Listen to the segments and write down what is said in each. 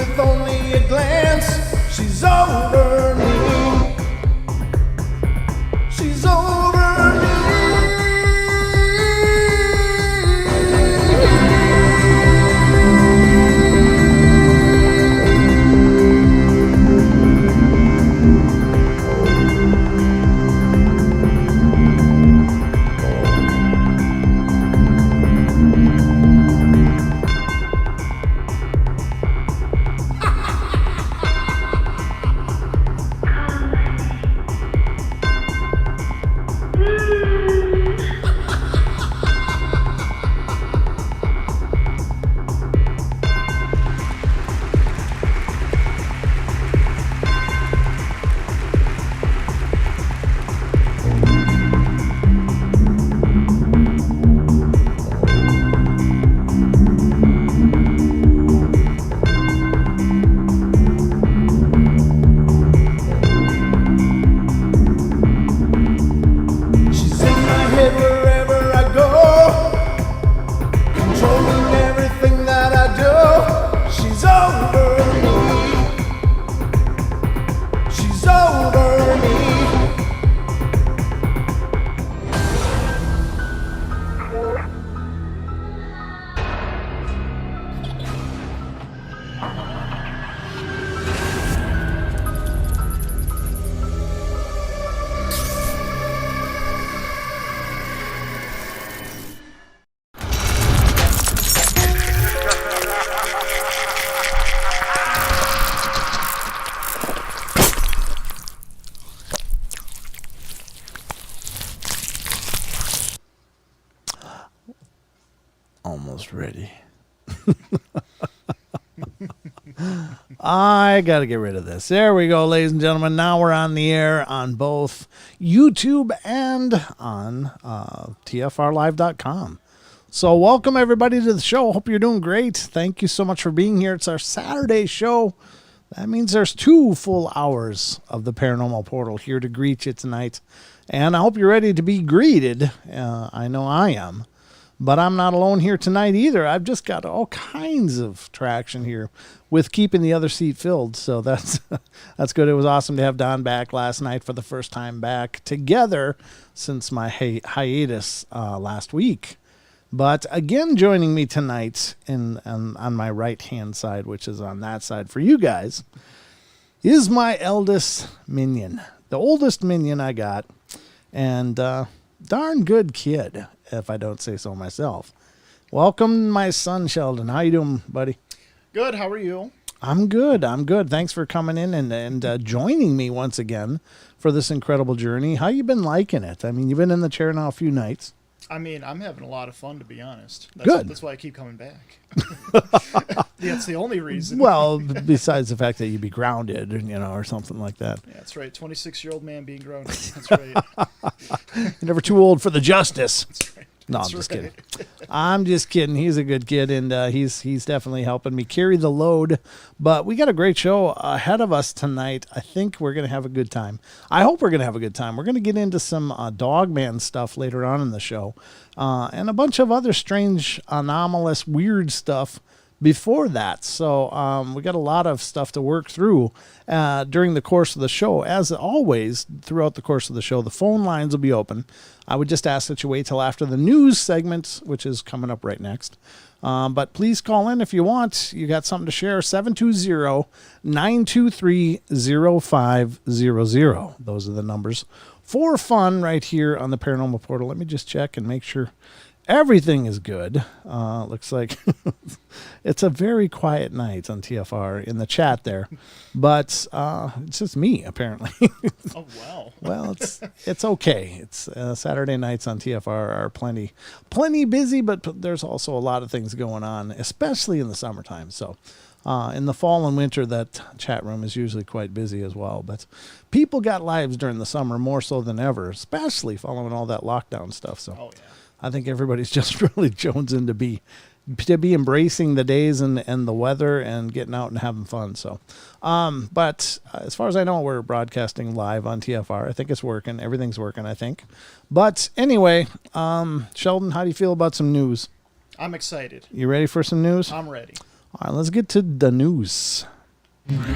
with only a glance. She's over me. She's over me. Almost ready. I got to get rid of this. There we go, ladies and gentlemen. Now we're on the air on both YouTube and on tfrlive.com. So welcome, everybody, to the show. Hope you're doing great. Thank you so much for being here. It's our Saturday show. That means there's 2 full hours of the Paranormal Portal here to greet you tonight. And I hope you're ready to be greeted. I know I am. But I'm not alone here tonight either. I've just got all kinds of traction here with keeping the other seat filled. So that's good. It was awesome to have Don back last night for the first time back together since my hiatus last week. But again, joining me tonight on my right-hand side, which is on that side for you guys, is my eldest minion, the oldest minion I got, and darn good kid, if I don't say so myself. Welcome, my son, Sheldon. How you doing, buddy? Good. How are you? I'm good. Thanks for coming in and joining me once again for this incredible journey. How you been liking it? I mean, you've been in the chair now a few nights. I mean, I'm having a lot of fun, to be honest. Good. That's why I keep coming back. That's the only reason. Well, besides the fact that you'd be grounded, or something like that. Yeah, that's right. 26-year-old man being grounded. That's right. You're never too old for the justice. That's right. No, I'm just kidding. I'm just kidding. He's a good kid, and he's definitely helping me carry the load. But we got a great show ahead of us tonight. I think we're going to have a good time. I hope we're going to have a good time. We're going to get into some Dogman stuff later on in the show, and a bunch of other strange, anomalous, weird stuff before that. So we got a lot of stuff to work through during the course of the show. As always, throughout the course of the show, the phone lines will be open. I would just ask that you wait till after the news segment, which is coming up right next. But please call in if you want. You got something to share. 720-923-0500. Those are the numbers for fun right here on the Paranormal Portal. Let me just check and make sure everything is good. Looks like it's a very quiet night on TFR in the chat there, but it's just me apparently. Oh wow. Well, it's okay. It's Saturday nights on TFR are plenty busy, but there's also a lot of things going on, especially in the summertime. So in the fall and winter, that chat room is usually quite busy as well. But people got lives during the summer more so than ever, especially following all that lockdown stuff. So. Oh, yeah. I think everybody's just really jonesing to be embracing the days and the weather and getting out and having fun. So, but as far as I know, we're broadcasting live on TFR. I think it's working. Everything's working, I think. But anyway, Sheldon, how do you feel about some news? I'm excited. You ready for some news? I'm ready. All right, let's get to the news. Ladies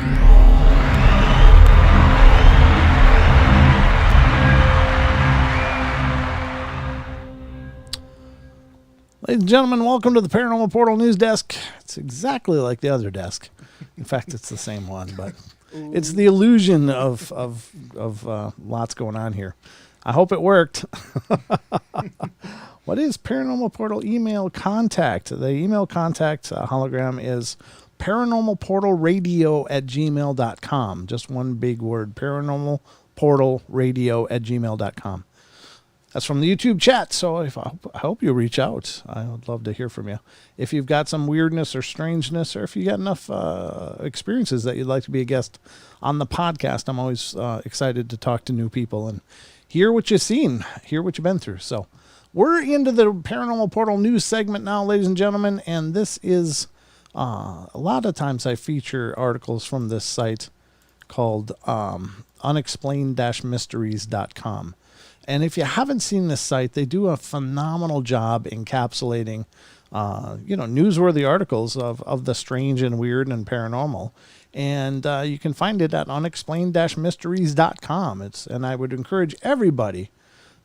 and gentlemen, welcome to the Paranormal Portal News Desk. It's exactly like the other desk. In fact, it's the same one, but it's the illusion of lots going on here. I hope it worked. What is Paranormal Portal email contact? The email contact hologram is paranormalportalradio@gmail.com. Just one big word, paranormalportalradio@gmail.com. That's from the YouTube chat, so I hope you reach out. I would love to hear from you. If you've got some weirdness or strangeness, or if you got enough experiences that you'd like to be a guest on the podcast, I'm always excited to talk to new people and hear what you've seen, hear what you've been through. So we're into the Paranormal Portal news segment now, ladies and gentlemen, and this is a lot of times I feature articles from this site called unexplained-mysteries.com. And if you haven't seen this site, they do a phenomenal job encapsulating, newsworthy articles of the strange and weird and paranormal. And you can find it at unexplained-mysteries.com. And I would encourage everybody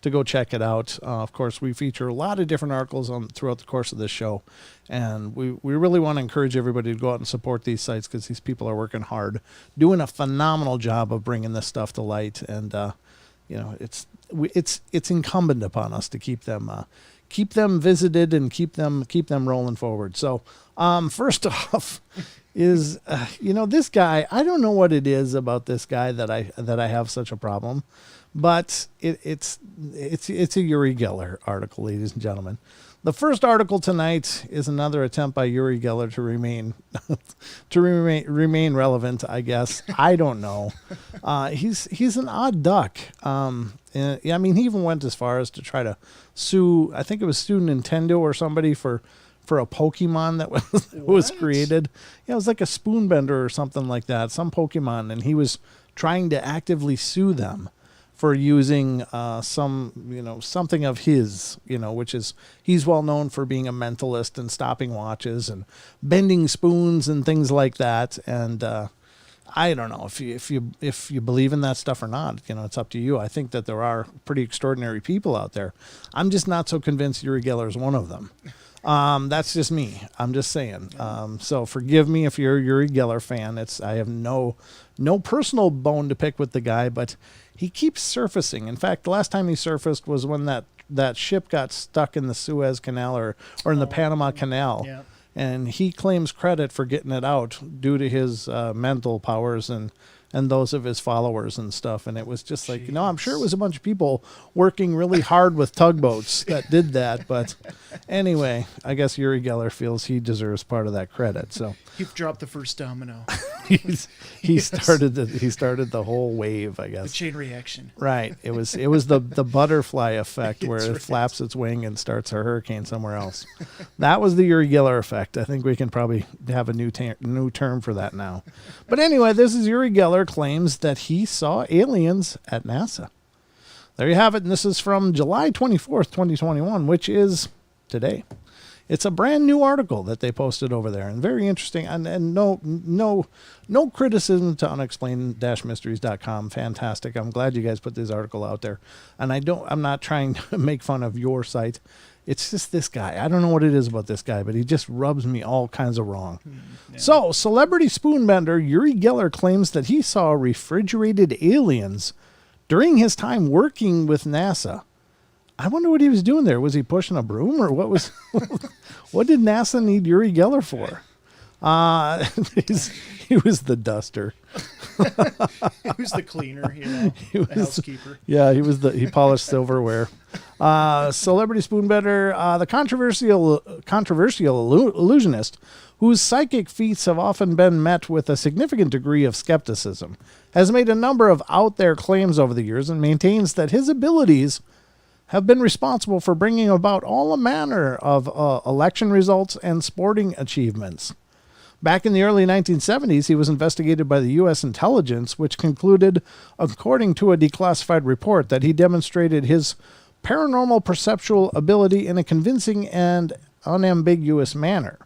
to go check it out. Of course, we feature a lot of different articles throughout the course of this show. And we really want to encourage everybody to go out and support these sites because these people are working hard, doing a phenomenal job of bringing this stuff to light. And, it's incumbent upon us to keep them visited and keep them rolling forward. So, first off is, this guy, I don't know what it is about this guy that I have such a problem, but it's a Yuri Geller article, ladies and gentlemen. The first article tonight is another attempt by Yuri Geller to remain relevant, I guess. I don't know. He's an odd duck. He even went as far as to try to sue. I think it was sue Nintendo or somebody for a Pokemon that was created. Yeah, it was like a spoonbender or something like that, some Pokemon, and he was trying to actively sue them for using something of his, which is, he's well known for being a mentalist and stopping watches and bending spoons and things like that. And I don't know if you believe in that stuff or not. It's up to you. I think that there are pretty extraordinary people out there. I'm just not so convinced Yuri Geller is one of them. That's just me. I'm just saying. So forgive me if you're a Yuri Geller fan. I have no personal bone to pick with the guy, but he keeps surfacing. In fact, the last time he surfaced was when that ship got stuck in the Suez Canal or in the Panama Canal. Yeah. And he claims credit for getting it out due to his mental powers and those of his followers and stuff. And it was just like, I'm sure it was a bunch of people working really hard with tugboats that did that. But anyway, I guess Yuri Geller feels he deserves part of that credit. So He dropped the first domino. he started the whole wave, I guess. The chain reaction. Right. It was the butterfly effect where That's it right. flaps its wing and starts a hurricane somewhere else. That was the Yuri Geller effect. I think we can probably have a new term for that now. But anyway, this is Yuri Geller claims that he saw aliens at NASA. There you have it. And this is from July 24th, 2021, which is today. It's a brand new article that they posted over there, and very interesting. And no criticism to unexplained-mysteries.com. Fantastic. I'm glad you guys put this article out there. And I'm not trying to make fun of your site. It's just this guy. I don't know what it is about this guy, but he just rubs me all kinds of wrong. Yeah. So, celebrity spoonbender Yuri Geller claims that he saw refrigerated aliens during his time working with NASA. I wonder what he was doing there. Was he pushing a broom, or what was? What did NASA need Yuri Geller for? He was the duster. He was the cleaner, the housekeeper. Yeah, he polished silverware. Celebrity spoonbender, the controversial illusionist, whose psychic feats have often been met with a significant degree of skepticism, has made a number of out-there claims over the years and maintains that his abilities have been responsible for bringing about all manner of election results and sporting achievements. Back in the early 1970s, he was investigated by the U.S. intelligence, which concluded, according to a declassified report, that he demonstrated his paranormal perceptual ability in a convincing and unambiguous manner.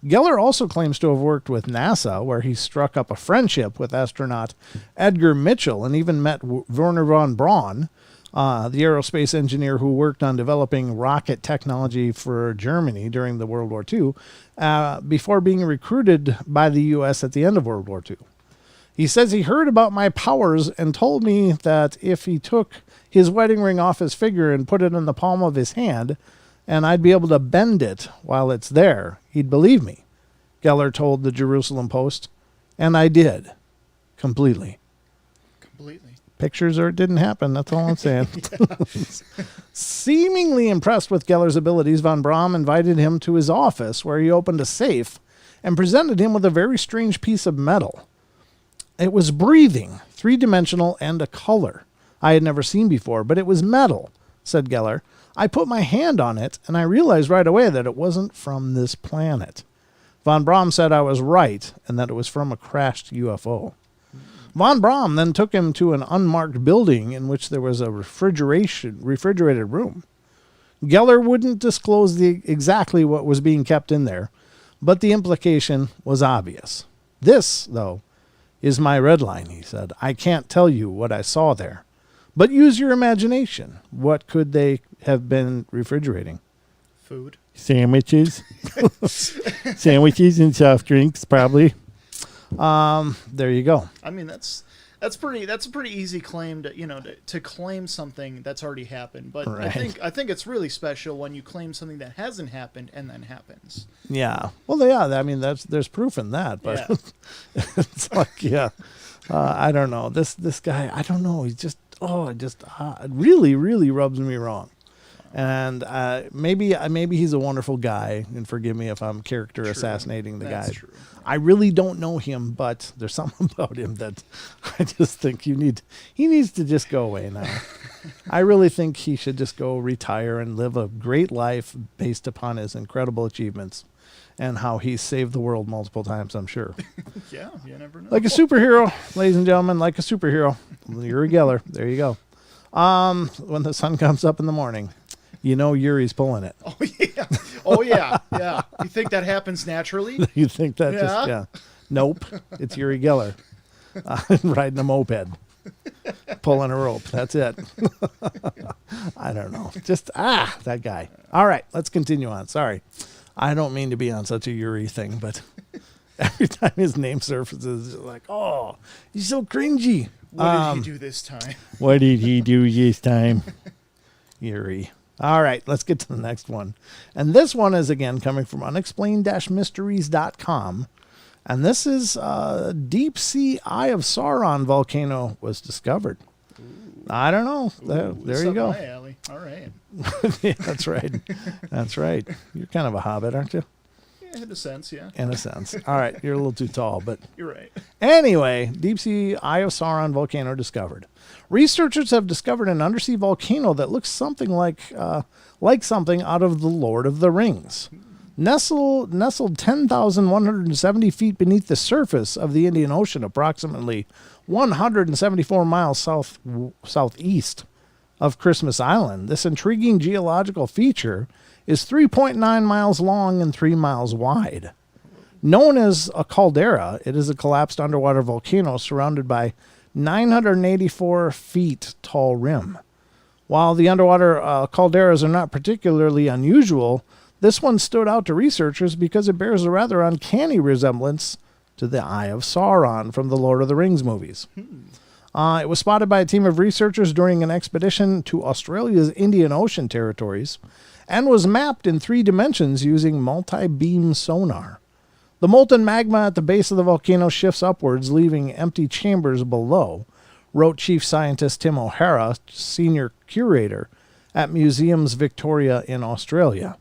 Geller also claims to have worked with NASA, where he struck up a friendship with astronaut Edgar Mitchell and even met Werner von Braun, the aerospace engineer who worked on developing rocket technology for Germany during the World War II, before being recruited by the U.S. at the end of World War II. He says he heard about my powers and told me that if he took his wedding ring off his finger and put it in the palm of his hand, and I'd be able to bend it while it's there, he'd believe me, Geller told the Jerusalem Post. And I did. Completely. Pictures or it didn't happen. That's all I'm saying. Seemingly impressed with Geller's abilities, von Braun invited him to his office, where he opened a safe and presented him with a very strange piece of metal. It was breathing, three-dimensional, and a color I had never seen before, but it was metal, said Geller. I put my hand on it, and I realized right away that it wasn't from this planet. Von Braun said I was right, and that it was from a crashed UFO. Von Braun then took him to an unmarked building in which there was a refrigerated room. Geller wouldn't disclose exactly what was being kept in there, but the implication was obvious. This, though, is my red line, he said. I can't tell you what I saw there, but use your imagination. What could they have been refrigerating? Food. Sandwiches. Sandwiches and soft drinks, probably. There you go. I mean, that's a pretty easy claim to claim something that's already happened. But Right. I think it's really special when you claim something that hasn't happened and then happens. Yeah. Well, yeah. I mean, there's proof in that, but Yeah. it's like, yeah. I don't know. This guy. I don't know. He just really, really rubs me wrong. And maybe he's a wonderful guy, and forgive me if I'm character assassinating the That's guy. true. I really don't know him, but there's something about him that I just think he needs to just go away now. I really think he should just go retire and live a great life based upon his incredible achievements and how he's saved the world multiple times, I'm sure. Yeah, you never know. Like a superhero, ladies and gentlemen, like a superhero. Yuri Geller. There you go. When the sun comes up in the morning, you know Yuri's pulling it. Oh yeah. Oh yeah. Yeah. You think that happens naturally? You think that Yeah. yeah. Nope. It's Yuri Geller riding a moped, pulling a rope. That's it. I don't know. Just, that guy. All right. Let's continue on. Sorry. I don't mean to be on such a Yuri thing, but every time his name surfaces, it's like, oh, he's so cringy. What did he do this time? What did he do this time? Yuri. All right, let's get to the next one. And this one is, again, coming from unexplained-mysteries.com. And this is Deep Sea Eye of Sauron volcano was discovered. Ooh. I don't know. There you go. My alley. All right. Yeah, that's right. That's right. You're kind of a hobbit, aren't you? Yeah, in a sense, yeah. In a sense. All right, you're a little too tall, but You're right. anyway, Deep Sea Eye of Sauron volcano discovered. Researchers have discovered an undersea volcano that looks something like something out of The Lord of the Rings. Nestled 10,170 feet beneath the surface of the Indian Ocean, approximately 174 miles southeast of Christmas Island. This intriguing geological feature is 3.9 miles long and 3 miles wide. Known as a caldera, it is a collapsed underwater volcano surrounded by 984 feet tall rim. While the underwater calderas are not particularly unusual, this one stood out to researchers because it bears a rather uncanny resemblance to the Eye of Sauron from the Lord of the Rings movies. It was spotted by a team of researchers during an expedition to Australia's Indian Ocean territories and was mapped in 3 dimensions using multi-beam sonar. The molten magma at the base of the volcano shifts upwards, leaving empty chambers below, wrote Chief Scientist Tim O'Hara, Senior Curator at Museums Victoria in Australia.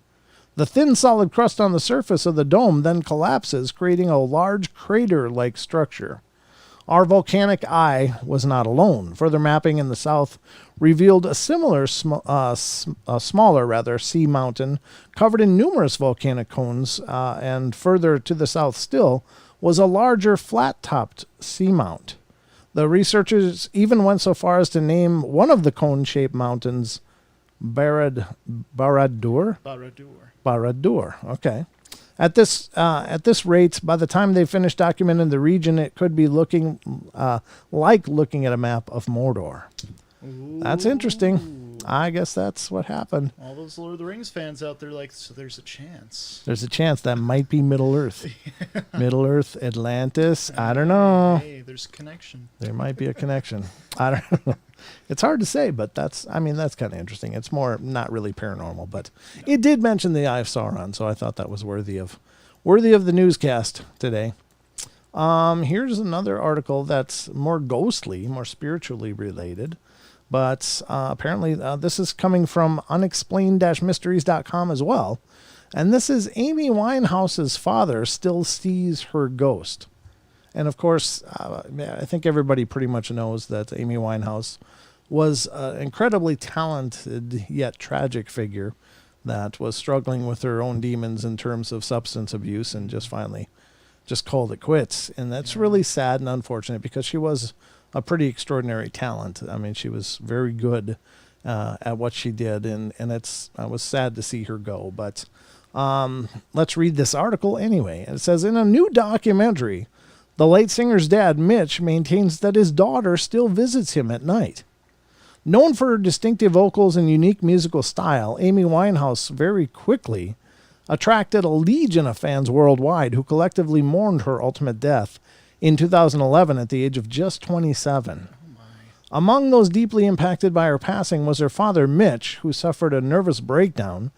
The thin solid crust on the surface of the dome then collapses, creating a large crater-like structure. Our volcanic eye was not alone. Further mapping in the south revealed a similar, smaller sea mountain covered in numerous volcanic cones, and further to the south still was a larger flat-topped seamount. The researchers even went so far as to name one of the cone-shaped mountains Barad-dûr. Barad-dûr. Barad-dûr, okay. At this rate, by the time they finish documenting the region, it could be looking like looking at a map of Mordor. Ooh. That's interesting. I guess that's what happened. All those Lord of the Rings fans out there, like, so there's a chance. There's a chance that might be Middle Earth. Middle Earth, Atlantis. I don't know. Hey, there's a connection. There might be a connection. I don't know. It's hard to say, but that's kind of interesting. It's more not really paranormal, but it did mention the Eye of Sauron, so I thought that was worthy of the newscast today. Here's another article that's more ghostly, more spiritually related, but apparently this is coming from unexplained-mysteries.com as well, and this is Amy Winehouse's father still sees her ghost. And of course, I think everybody pretty much knows that Amy Winehouse was an incredibly talented yet tragic figure that was struggling with her own demons in terms of substance abuse and just finally just called it quits. And that's really sad and unfortunate because she was a pretty extraordinary talent. I mean, she was very good at what she did, and I was sad to see her go. But let's read this article anyway. It says, in a new documentary, the late singer's dad, Mitch, maintains that his daughter still visits him at night. Known for her distinctive vocals and unique musical style, Amy Winehouse very quickly attracted a legion of fans worldwide who collectively mourned her ultimate death in 2011 at the age of just 27. Among those deeply impacted by her passing was her father, Mitch, who suffered a nervous breakdown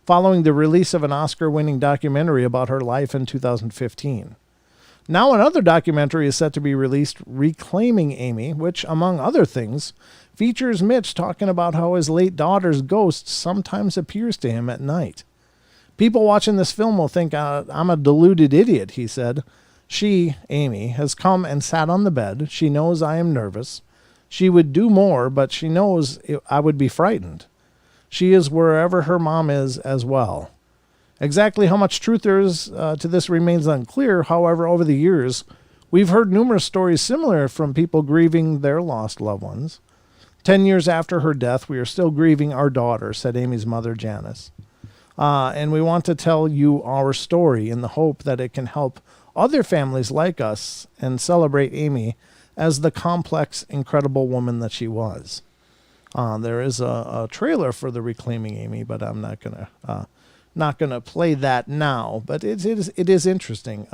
following the release of an Oscar-winning documentary about her life in 2015. Now another documentary is set to be released, Reclaiming Amy, which, among other things, features Mitch talking about how his late daughter's ghost sometimes appears to him at night. People watching this film will think I'm a deluded idiot, he said. She, Amy, has come and sat on the bed. She knows I am nervous. She would do more, but she knows I would be frightened. She is wherever her mom is as well. Exactly how much truth there is to this remains unclear. However, over the years, we've heard numerous stories similar from people grieving their lost loved ones. 10 years after her death, we are still grieving our daughter, said Amy's mother, Janice. And we want to tell you our story in the hope that it can help other families like us and celebrate Amy as the complex, incredible woman that she was. There is a trailer for the Reclaiming Amy, but I'm not gonna play that now. But it is interesting.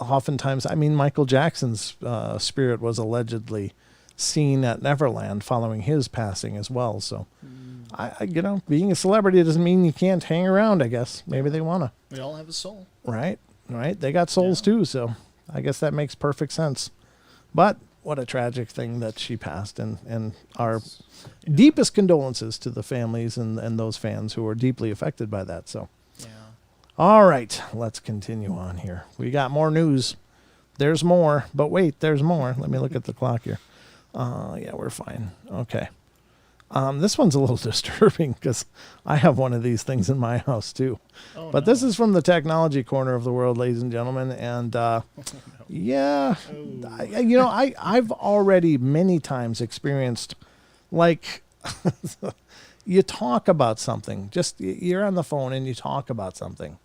Oftentimes, I mean, Michael Jackson's spirit was allegedly seen at Neverland following his passing as well. So, being a celebrity doesn't mean you can't hang around, I guess. Maybe they want to. We all have a soul. Right. They got souls too, so I guess that makes perfect sense. But what a tragic thing that she passed, and our deepest condolences to the families and those fans who were deeply affected by that. So, all right, let's continue on here. We got more news. There's more, but wait, there's more. Let me look at the clock here. Yeah, we're fine. Okay. This one's a little disturbing because I have one of these things in my house too. But this is from the technology corner of the world, ladies and gentlemen. And I've already many times experienced, like, you talk about something. Just you're on the phone and you talk about something.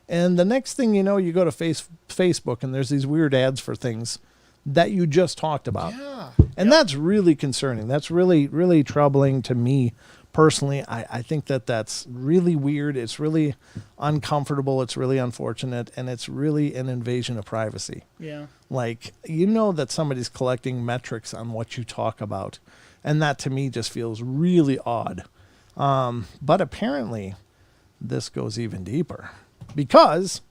And the next thing you know, you go to Facebook and there's these weird ads for things that you just talked about. And that's really concerning. That's really, really troubling to me personally. I think that's really weird. It's really uncomfortable. It's really unfortunate. And it's really an invasion of privacy. Yeah. Like, that somebody's collecting metrics on what you talk about. And that to me just feels really odd. But apparently this goes even deeper because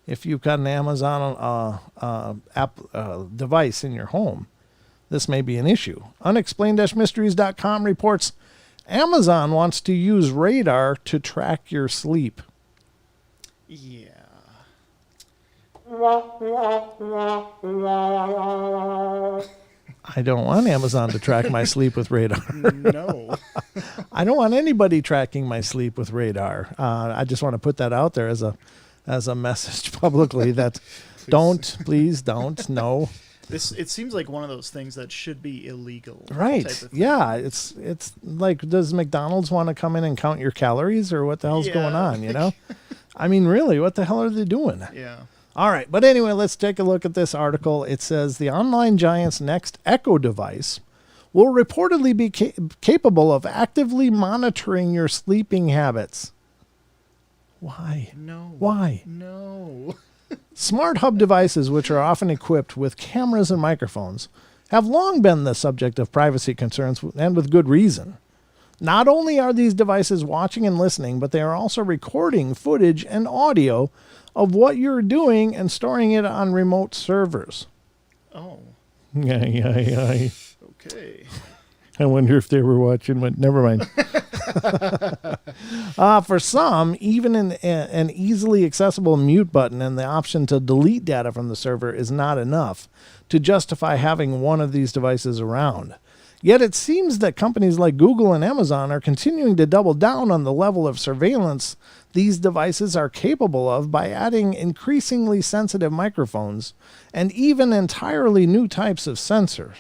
if you've got an Amazon app device in your home, this may be an issue. Unexplained-mysteries.com reports Amazon wants to use radar to track your sleep. Yeah. I don't want Amazon to track my sleep with radar. No. I don't want anybody tracking my sleep with radar. I just want to put that out there as a message publicly that please don't, no. It seems like one of those things that should be illegal. Right. Yeah. It's like, does McDonald's want to come in and count your calories or what the hell's going on, I mean, really, what the hell are they doing? Yeah. All right, but anyway, let's take a look at this article. It says the online giant's next Echo device will reportedly be capable of actively monitoring your sleeping habits. Why? No. Why? No. Smart hub devices, which are often equipped with cameras and microphones, have long been the subject of privacy concerns, and with good reason. Not only are these devices watching and listening, but they are also recording footage and audio of what you're doing and storing it on remote servers. Oh. Yeah. Okay. I wonder if they were watching. But never mind. For some, even an easily accessible mute button and the option to delete data from the server is not enough to justify having one of these devices around. Yet it seems that companies like Google and Amazon are continuing to double down on the level of surveillance these devices are capable of by adding increasingly sensitive microphones and even entirely new types of sensors.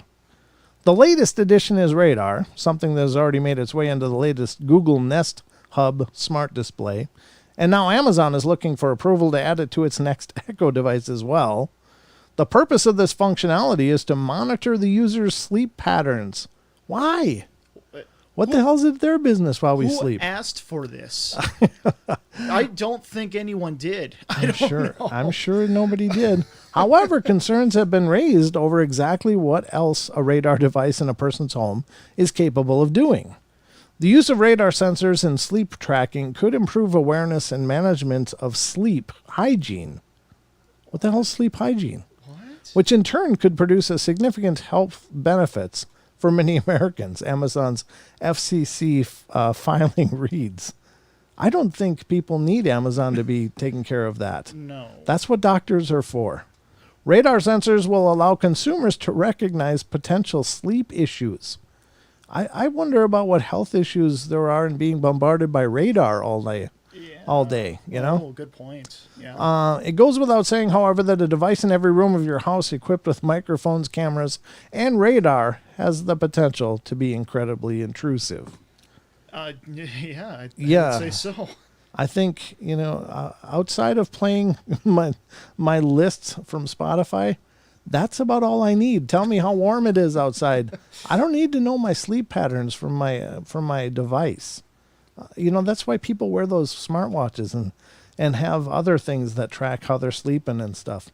The latest addition is radar, something that has already made its way into the latest Google Nest Hub smart display, and now Amazon is looking for approval to add it to its next Echo device as well. The purpose of this functionality is to monitor the user's sleep patterns. Why? What the hell is it their business while we sleep? Who asked for this? I don't think anyone did. I don't know. I'm sure nobody did. However, concerns have been raised over exactly what else a radar device in a person's home is capable of doing. The use of radar sensors in sleep tracking could improve awareness and management of sleep hygiene. What the hell is sleep hygiene? What? Which in turn could produce a significant health benefits for many Americans. Amazon's FCC filing reads. I don't think people need Amazon to be taking care of that. No. That's what doctors are for. Radar sensors will allow consumers to recognize potential sleep issues. I wonder about what health issues there are in being bombarded by radar all day. All day, you know? Oh, good point. Yeah. It goes without saying, however, that a device in every room of your house equipped with microphones, cameras, and radar has the potential to be incredibly intrusive. Yeah, Yeah. I'd say so. I think, outside of playing my lists from Spotify, that's about all I need. Tell me how warm it is outside. I don't need to know my sleep patterns from my device. That's why people wear those smartwatches and have other things that track how they're sleeping and stuff.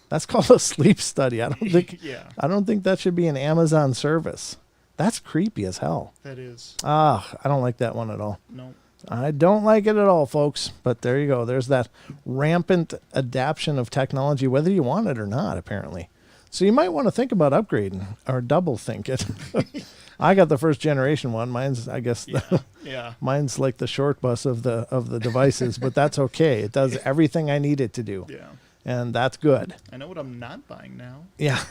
That's called a sleep study. I don't think that should be an Amazon service. That's creepy as hell. That is. I don't like that one at all. No. I don't like it at all, folks. But there you go. There's that rampant adaptation of technology, whether you want it or not, apparently. So you might want to think about upgrading or double think it. I got the first generation one. Mine's, I guess, mine's like the short bus of the devices, but that's okay. It does everything I need it to do. Yeah. And that's good. I know what I'm not buying now. Yeah.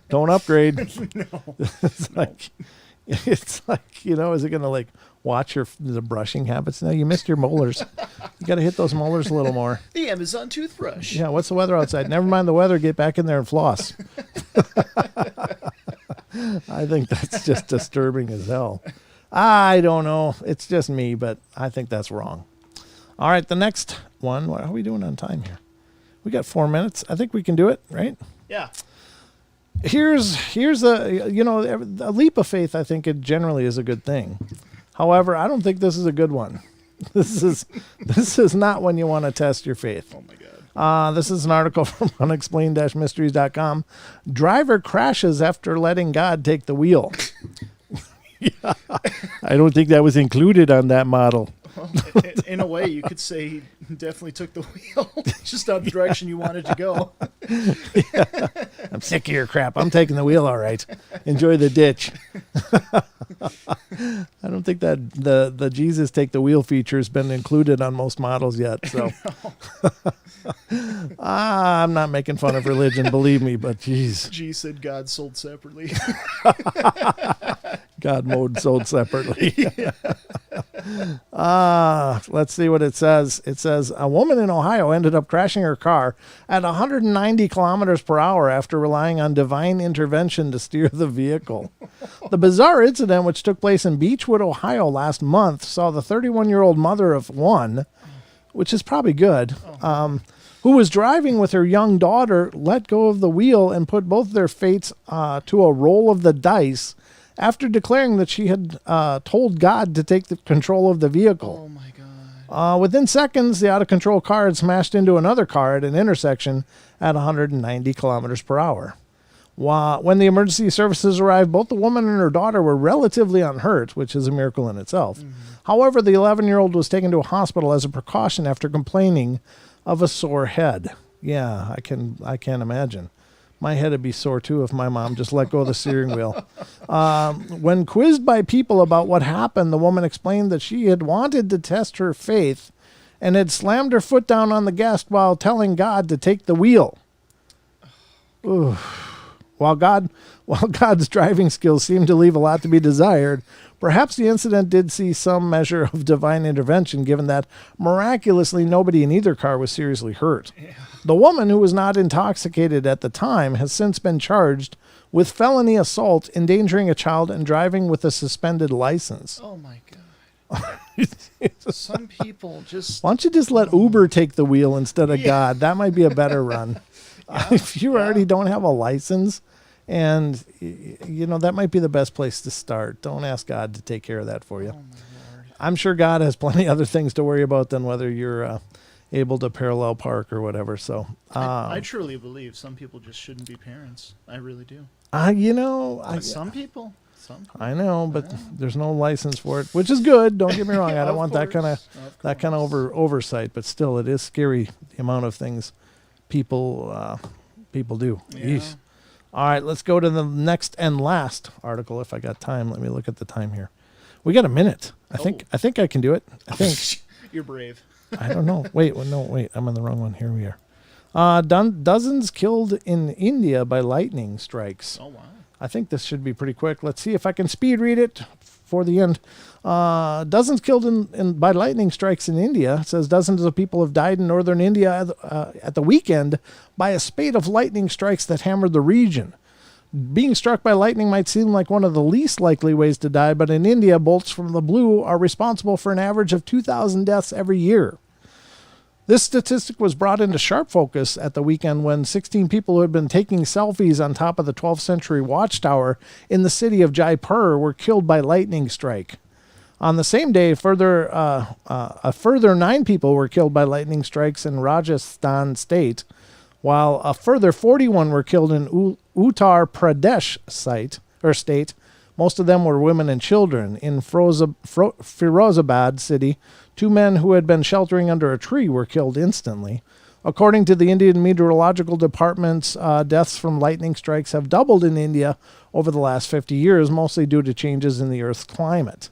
Don't upgrade. No. It's like, is it going to watch the brushing habits? No, you missed your molars. You got to hit those molars a little more. The Amazon toothbrush. Yeah. What's the weather outside? Never mind the weather. Get back in there and floss. I think that's just disturbing as hell. I don't know. It's just me, but I think that's wrong. All right. The next one. What are we doing on time here? We got 4 minutes. I think we can do it, right? Yeah. Here's a leap of faith. I think it generally is a good thing. However, I don't think this is a good one. This is not when you want to test your faith. Oh my God. This is an article from unexplained-mysteries.com. Driver crashes after letting God take the wheel. Yeah. I don't think that was included on that model. Well, in a way, you could say he definitely took the wheel, just out the direction you wanted to go. Yeah. I'm sick of your crap. I'm taking the wheel, all right. Enjoy the ditch. I don't think that the Jesus take the wheel feature has been included on most models yet. So I'm not making fun of religion, believe me, but geez. G said God sold separately. God mode sold separately. Let's see what it says. It says a woman in Ohio ended up crashing her car at 190 kilometers per hour after relying on divine intervention to steer the vehicle. The bizarre incident, which took place in Beechwood, Ohio last month, saw the 31-year-old mother of one which is probably good, Oh. who was driving with her young daughter, let go of the wheel and put both their fates to a roll of the dice after declaring that she had told God to take the control of the vehicle. Oh my God. Within seconds, the out-of-control car had smashed into another car at an intersection at 190 kilometers per hour. When the emergency services arrived, both the woman and her daughter were relatively unhurt, which is a miracle in itself. Mm-hmm. However, the 11-year-old was taken to a hospital as a precaution after complaining of a sore head. Yeah, I can't imagine. My head would be sore too if my mom just let go of the steering wheel. When quizzed by people about what happened, the woman explained that she had wanted to test her faith and had slammed her foot down on the gas while telling God to take the wheel. Ooh. While God's driving skills seemed to leave a lot to be desired, perhaps the incident did see some measure of divine intervention, given that miraculously nobody in either car was seriously hurt. Yeah. The woman, who was not intoxicated at the time, has since been charged with felony assault, endangering a child, and driving with a suspended license. Oh my God. Some people just. Why don't you just let Uber take the wheel instead of Yeah. God? That might be a better run. If you already don't have a license, and that might be the best place to start. Don't ask God to take care of that for you. Oh my Lord. I'm sure God has plenty other things to worry about than whether you're able to parallel park or whatever. So I truly believe some people just shouldn't be parents. I really do. Some people. I know, but there's no license for it, which is good. Don't get me wrong. I Of don't want that kind of course. oversight, but still, it is scary the amount of things people do. Yeah. Yeesh. All right, let's go to the next and last article. If I got time, let me look at the time here. We got a minute. I think I can do it. I think. You're brave. I don't know. Wait, I'm on the wrong one. Here we are. Dozens killed in India by lightning strikes. Oh wow. I think this should be pretty quick. Let's see if I can speed read it for the end. Dozens killed by lightning strikes in India. It says dozens of people have died in northern India at the weekend by a spate of lightning strikes that hammered the region. Being struck by lightning might seem like one of the least likely ways to die, but in India, bolts from the blue are responsible for an average of 2,000 deaths every year. This statistic was brought into sharp focus at the weekend when 16 people who had been taking selfies on top of the 12th century watchtower in the city of Jaipur were killed by lightning strike. On the same day, a further 9 people were killed by lightning strikes in Rajasthan state, while a further 41 were killed in Uttar Pradesh state. Most of them were women and children. In Firozabad city, 2 men who had been sheltering under a tree were killed instantly. According to the Indian Meteorological Department's deaths from lightning strikes have doubled in India over the last 50 years, mostly due to changes in the Earth's climate.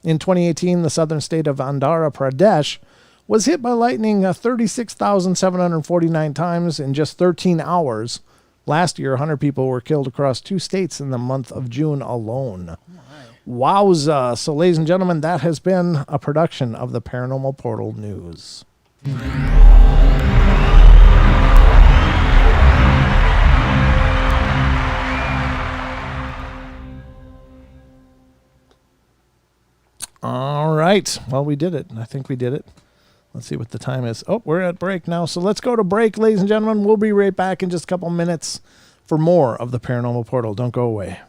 In 2018, the southern state of Andhra Pradesh was hit by lightning 36,749 times in just 13 hours. Last year, 100 people were killed across 2 states in the month of June alone. Wowza. So, ladies and gentlemen, that has been a production of the Paranormal Portal News. All right. Well, we did it. I think we did it. Let's see what the time is. Oh, we're at break now. So let's go to break, ladies and gentlemen. We'll be right back in just a couple minutes for more of the Paranormal Portal. Don't go away.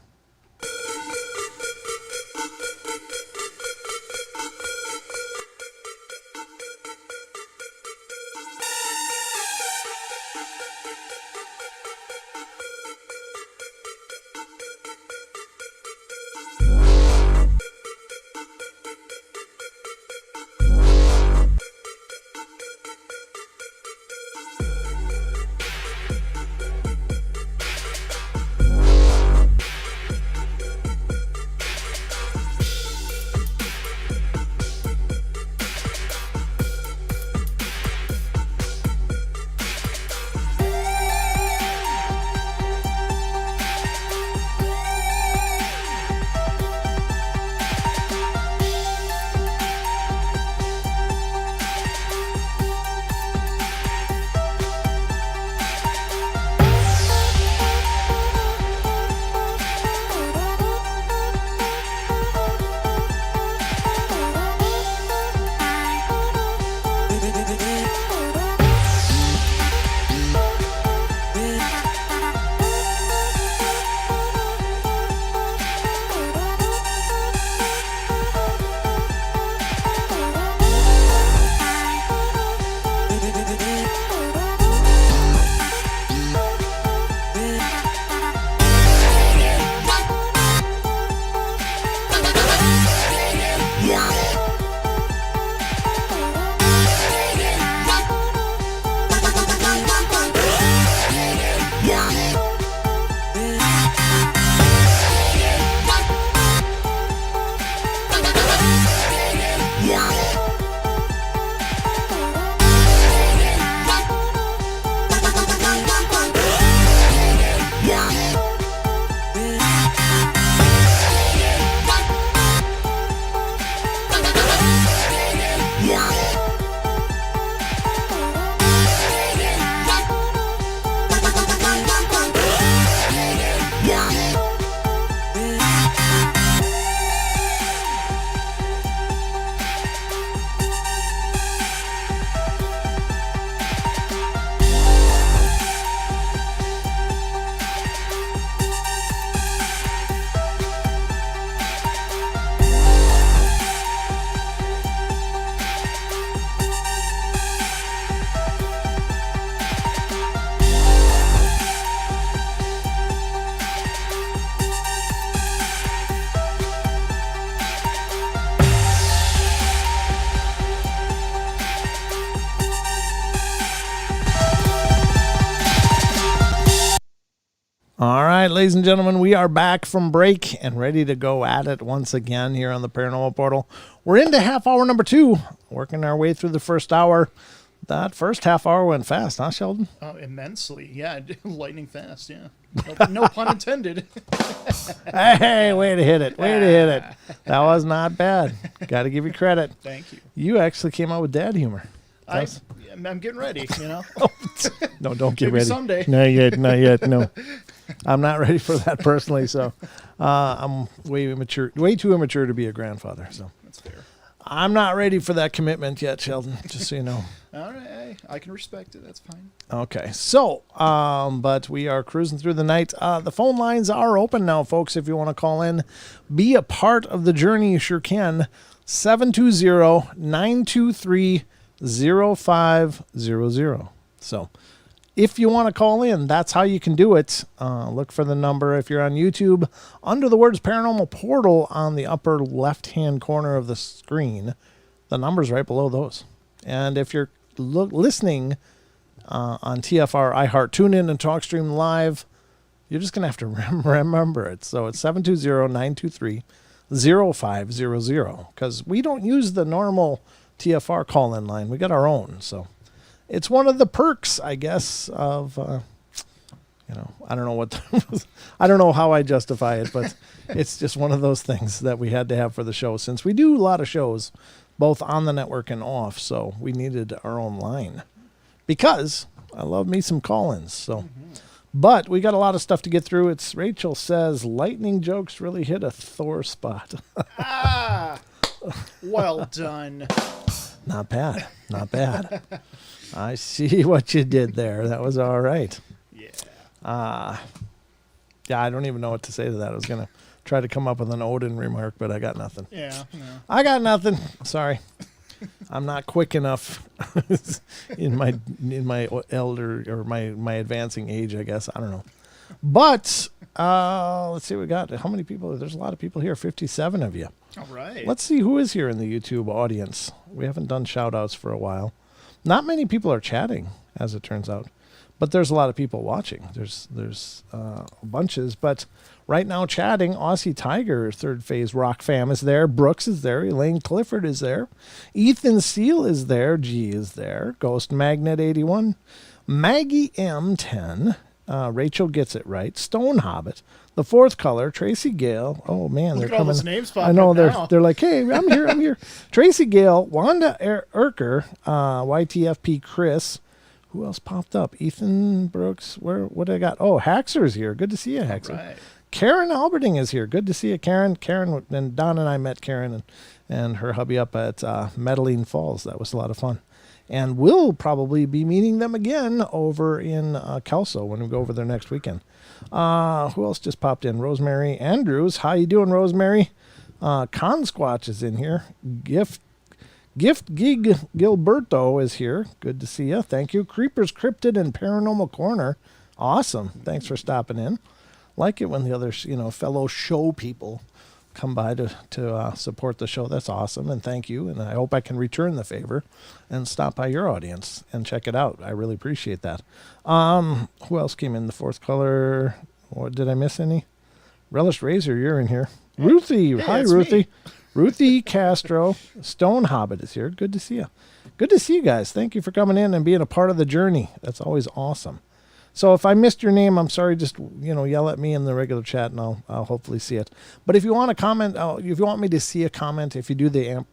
All right, ladies and gentlemen, we are back from break and ready to go at it once again here on the Paranormal Portal. We're into half hour number 2, working our way through the first hour. That first half hour went fast, huh, Sheldon? Oh, immensely. Yeah, lightning fast, yeah. No pun intended. Hey, way to hit it. Way to hit it. That was not bad. Got to give you credit. Thank you. You actually came out with dad humor. I'm getting ready, No, don't get Maybe ready. someday. Not yet, no. I'm not ready for that personally, so I'm way too immature to be a grandfather. So That's fair. I'm not ready for that commitment yet, Sheldon, just so you know. All right, I can respect it. That's fine. Okay, so, but we are cruising through the night. The phone lines are open now, folks, if you want to call in. Be a part of the journey, you sure can. 720-923-0500. So, if you want to call in, that's how you can do it. Look for the number if you're on YouTube. Under the words Paranormal Portal on the upper left-hand corner of the screen, the number's right below those. And if you're listening on TFR, iHeart, TuneIn, and TalkStream Live, you're just going to have to remember it. So it's 720-923-0500 because we don't use the normal TFR call-in line. We got our own, so... It's one of the perks, I guess, of, I don't know I don't know how I justify it, but it's just one of those things that we had to have for the show since we do a lot of shows, both on the network and off. So we needed our own line because I love me some call-ins. So, but we got a lot of stuff to get through. It's Rachel says lightning jokes really hit a Thor spot. Well done. Not bad. Not bad. I see what you did there. That was all right. Yeah. Yeah, I don't even know what to say to that. I was going to try to come up with an Odin remark, but I got nothing. Yeah. No. I got nothing. Sorry. I'm not quick enough in my elder or my advancing age, I guess. I don't know. But let's see what we got. How many people? There's a lot of people here. 57 of you. All right. Let's see who is here in the YouTube audience. We haven't done shout outs for a while. Not many people are chatting, as it turns out, but there's a lot of people watching. There's bunches, but right now chatting, Aussie Tiger, Third Phase Rock Fam is there. Brooks is there. Elaine Clifford is there. Ethan Seal is there. G is there. Ghost Magnet 81. Maggie M10. Rachel gets it right. Stone Hobbit. The Fourth Color, Tracy Gale. Oh man, Look they're at all coming. those names I know popping up now. they're like, hey, I'm here. Tracy Gale, Wanda Erker, YTFP Chris. Who else popped up? Ethan Brooks. What did I got? Oh, Haxer's here. Good to see you, Haxer. Right. Karen Alberting is here. Good to see you, Karen. Karen and Don and I met Karen and her hubby up at Medellin Falls. That was a lot of fun. And we'll probably be meeting them again over in Kelso when we go over there next weekend. Who else just popped in? Rosemary Andrews. How you doing, Rosemary? Con Squatch is in here. Gift Gig Gilberto is here. Good to see you. Thank you. Creepers, Cryptid, and Paranormal Corner. Awesome. Thanks for stopping in. Like it when the other, fellow show people come by to support the show. That's awesome, and thank you. And I hope I can return the favor and stop by your audience and check it out. I really appreciate that. Who else came in? The Fourth Color. What, did I miss any? Relish Razor, you're in here. Ruthie. Hey, Hi, it's Ruthie. me. Ruthie Castro. Stone Hobbit is here. Good to see you. Good to see you guys. Thank you for coming in and being a part of the journey. That's always awesome. So if I missed your name, I'm sorry. Just yell at me in the regular chat, and I'll hopefully see it. But if you want to comment, if you want me to see a comment, if you do the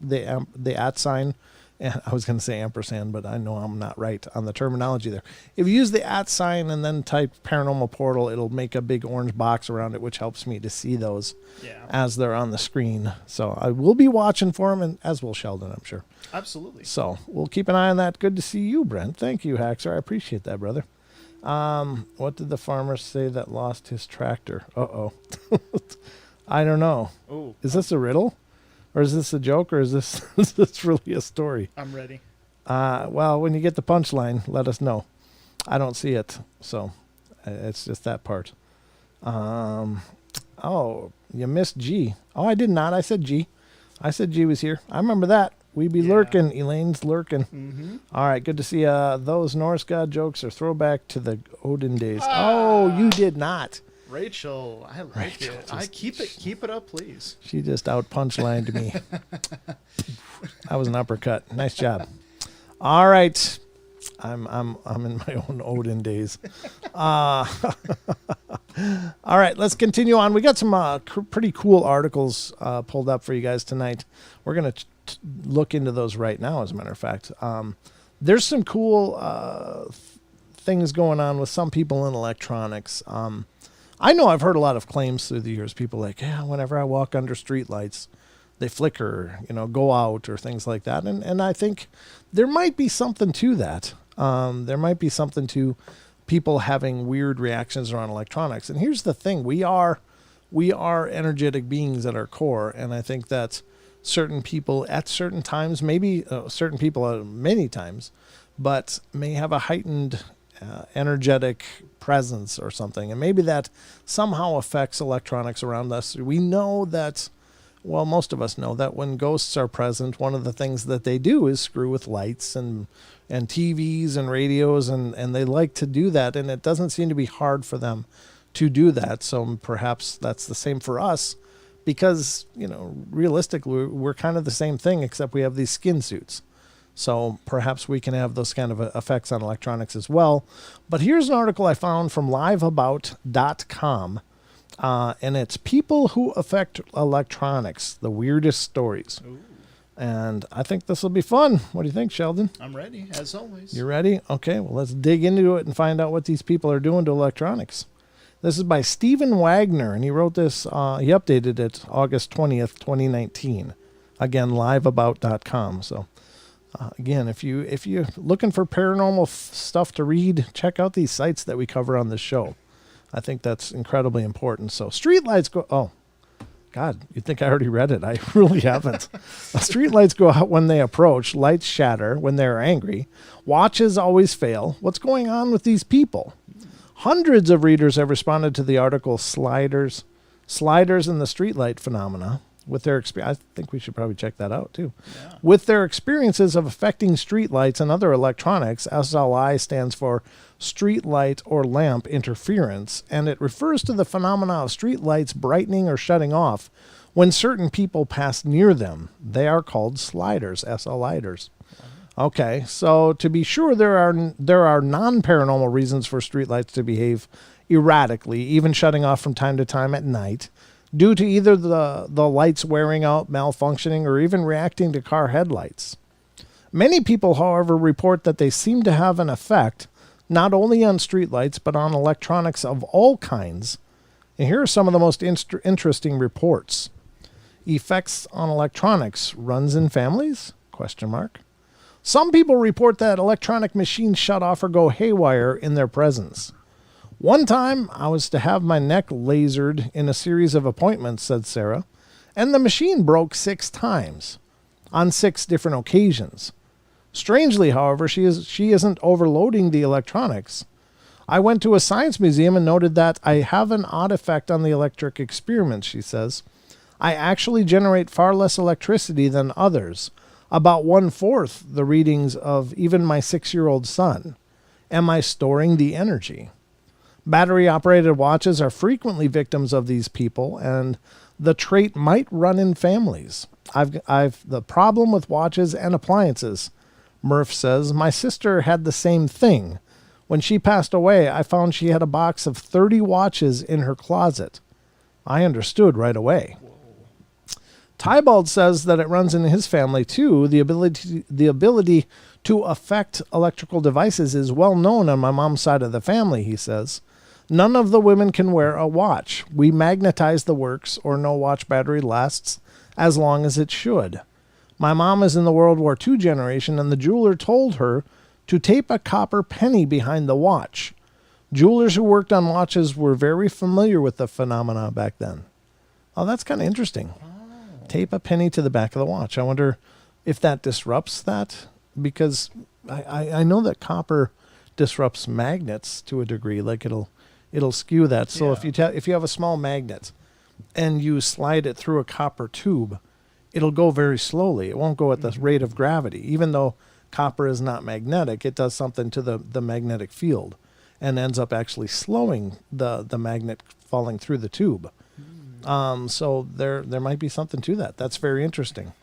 at sign, and I was going to say ampersand, but I know I'm not right on the terminology there. If you use the at sign and then type Paranormal Portal, it'll make a big orange box around it, which helps me to see those as they're on the screen. So I will be watching for them, and as will Sheldon, I'm sure. Absolutely. So we'll keep an eye on that. Good to see you, Brent. Thank you, Haxer. I appreciate that, brother. What did the farmer say that lost his tractor? Uh-oh. I don't know. Oh, Is this a riddle? Or is this a joke? Or is this really a story? I'm ready. Well, when you get the punchline, let us know. I don't see it. So it's just that part. Oh, you missed G. Oh, I did not. I said G. I said G was here. I remember that. We be lurking. Elaine's lurking. Mm-hmm. All right, good to see you. Those Norse god jokes are throwback to the Odin days. Oh, you did not. Rachel, I like it. I keep it up, please. She just out punchlined me. That was an uppercut. Nice job. All right. I'm in my own Odin days. All right, let's continue on. We got some pretty cool articles pulled up for you guys tonight. We're going to look into those right now, as a matter of fact. There's some cool things going on with some people in electronics. I know I've heard a lot of claims through the years. People like, yeah, whenever I walk under streetlights, they flicker, go out or things like that. And I think there might be something to that. There might be something to people having weird reactions around electronics. And here's the thing. We are energetic beings at our core. And I think that certain people at certain times, maybe certain people at many times, but may have a heightened energetic presence or something. And maybe that somehow affects electronics around us. We know that, well, most of us know that when ghosts are present, one of the things that they do is screw with lights and TVs and radios, and they like to do that. And it doesn't seem to be hard for them to do that. So perhaps that's the same for us because, realistically, we're kind of the same thing, except we have these skin suits. So perhaps we can have those kind of effects on electronics as well. But here's an article I found from liveabout.com. And it's people who affect electronics, the weirdest stories. Ooh. And I think this will be fun. What do you think, Sheldon? I'm ready, as always. You ready? Okay, well, let's dig into it and find out what these people are doing to electronics. This is by Stephen Wagner, and he wrote this, he updated it August 20th, 2019. Again, liveabout.com. So, again, if you're looking for paranormal stuff to read, check out these sites that we cover on this show. I think that's incredibly important. So streetlights go... Oh, God, you'd think I already read it. I really haven't. Streetlights go out when they approach. Lights shatter when they're angry. Watches always fail. What's going on with these people? Hundreds of readers have responded to the article Sliders in the Streetlight Phenomena. With their experience, I think we should probably check that out too. Yeah. With their experiences of affecting streetlights and other electronics, SLI stands for streetlight or lamp interference, and it refers to the phenomena of streetlights brightening or shutting off when certain people pass near them. They are called sliders, SLiders. Okay, so to be sure, there are non-paranormal reasons for streetlights to behave erratically, even shutting off from time to time at night, due to either the lights wearing out, malfunctioning, or even reacting to car headlights. Many people, however, report that they seem to have an effect not only on streetlights, but on electronics of all kinds. And here are some of the most interesting reports. Effects on electronics runs in families? ? Some people report that electronic machines shut off or go haywire in their presence. One time, I was to have my neck lasered in a series of appointments, said Sarah, and the machine broke 6 times on 6 different occasions. Strangely, however, she isn't overloading the electronics. I went to a science museum and noted that I have an odd effect on the electric experiments, she says. I actually generate far less electricity than others, about 1/4 the readings of even my 6-year-old son. Am I storing the energy? Battery-operated watches are frequently victims of these people, and the trait might run in families. I've the problem with watches and appliances. Murph says, my sister had the same thing. When she passed away, I found she had a box of 30 watches in her closet. I understood right away. Tybald says that it runs in his family too. The ability to affect electrical devices is well known on my mom's side of the family, he says. None of the women can wear a watch. We magnetize the works, or no watch battery lasts as long as it should. My mom is in the World War II generation, and the jeweler told her to tape a copper penny behind the watch. Jewelers who worked on watches were very familiar with the phenomena back then. Oh, that's kind of interesting. Tape a penny to the back of the watch. I wonder if that disrupts that, because I know that copper disrupts magnets to a degree. Like it'll skew that. So if you have a small magnet and you slide it through a copper tube, it'll go very slowly. It won't go at the rate of gravity. Even though copper is not magnetic, it does something to the magnetic field. and ends up actually slowing the magnet falling through the tube. So there might be something to that. That's very interesting.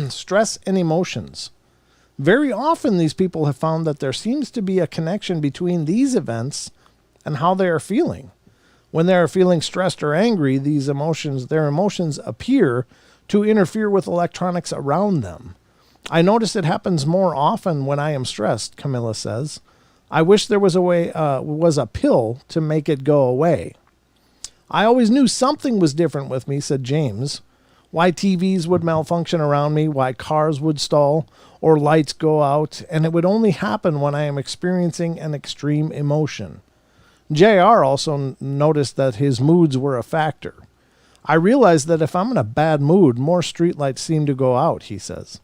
Stress and emotions. Very often these people have found that there seems to be a connection between these events and how they are feeling. When they are feeling stressed or angry, their emotions appear to interfere with electronics around them. I notice it happens more often when I am stressed, Camilla says. I wish there was a pill to make it go away. I always knew something was different with me, said James. Why TVs would malfunction around me, why cars would stall, or lights go out, and it would only happen when I am experiencing an extreme emotion. JR also noticed that his moods were a factor. I realized that if I'm in a bad mood, more streetlights seem to go out, he says.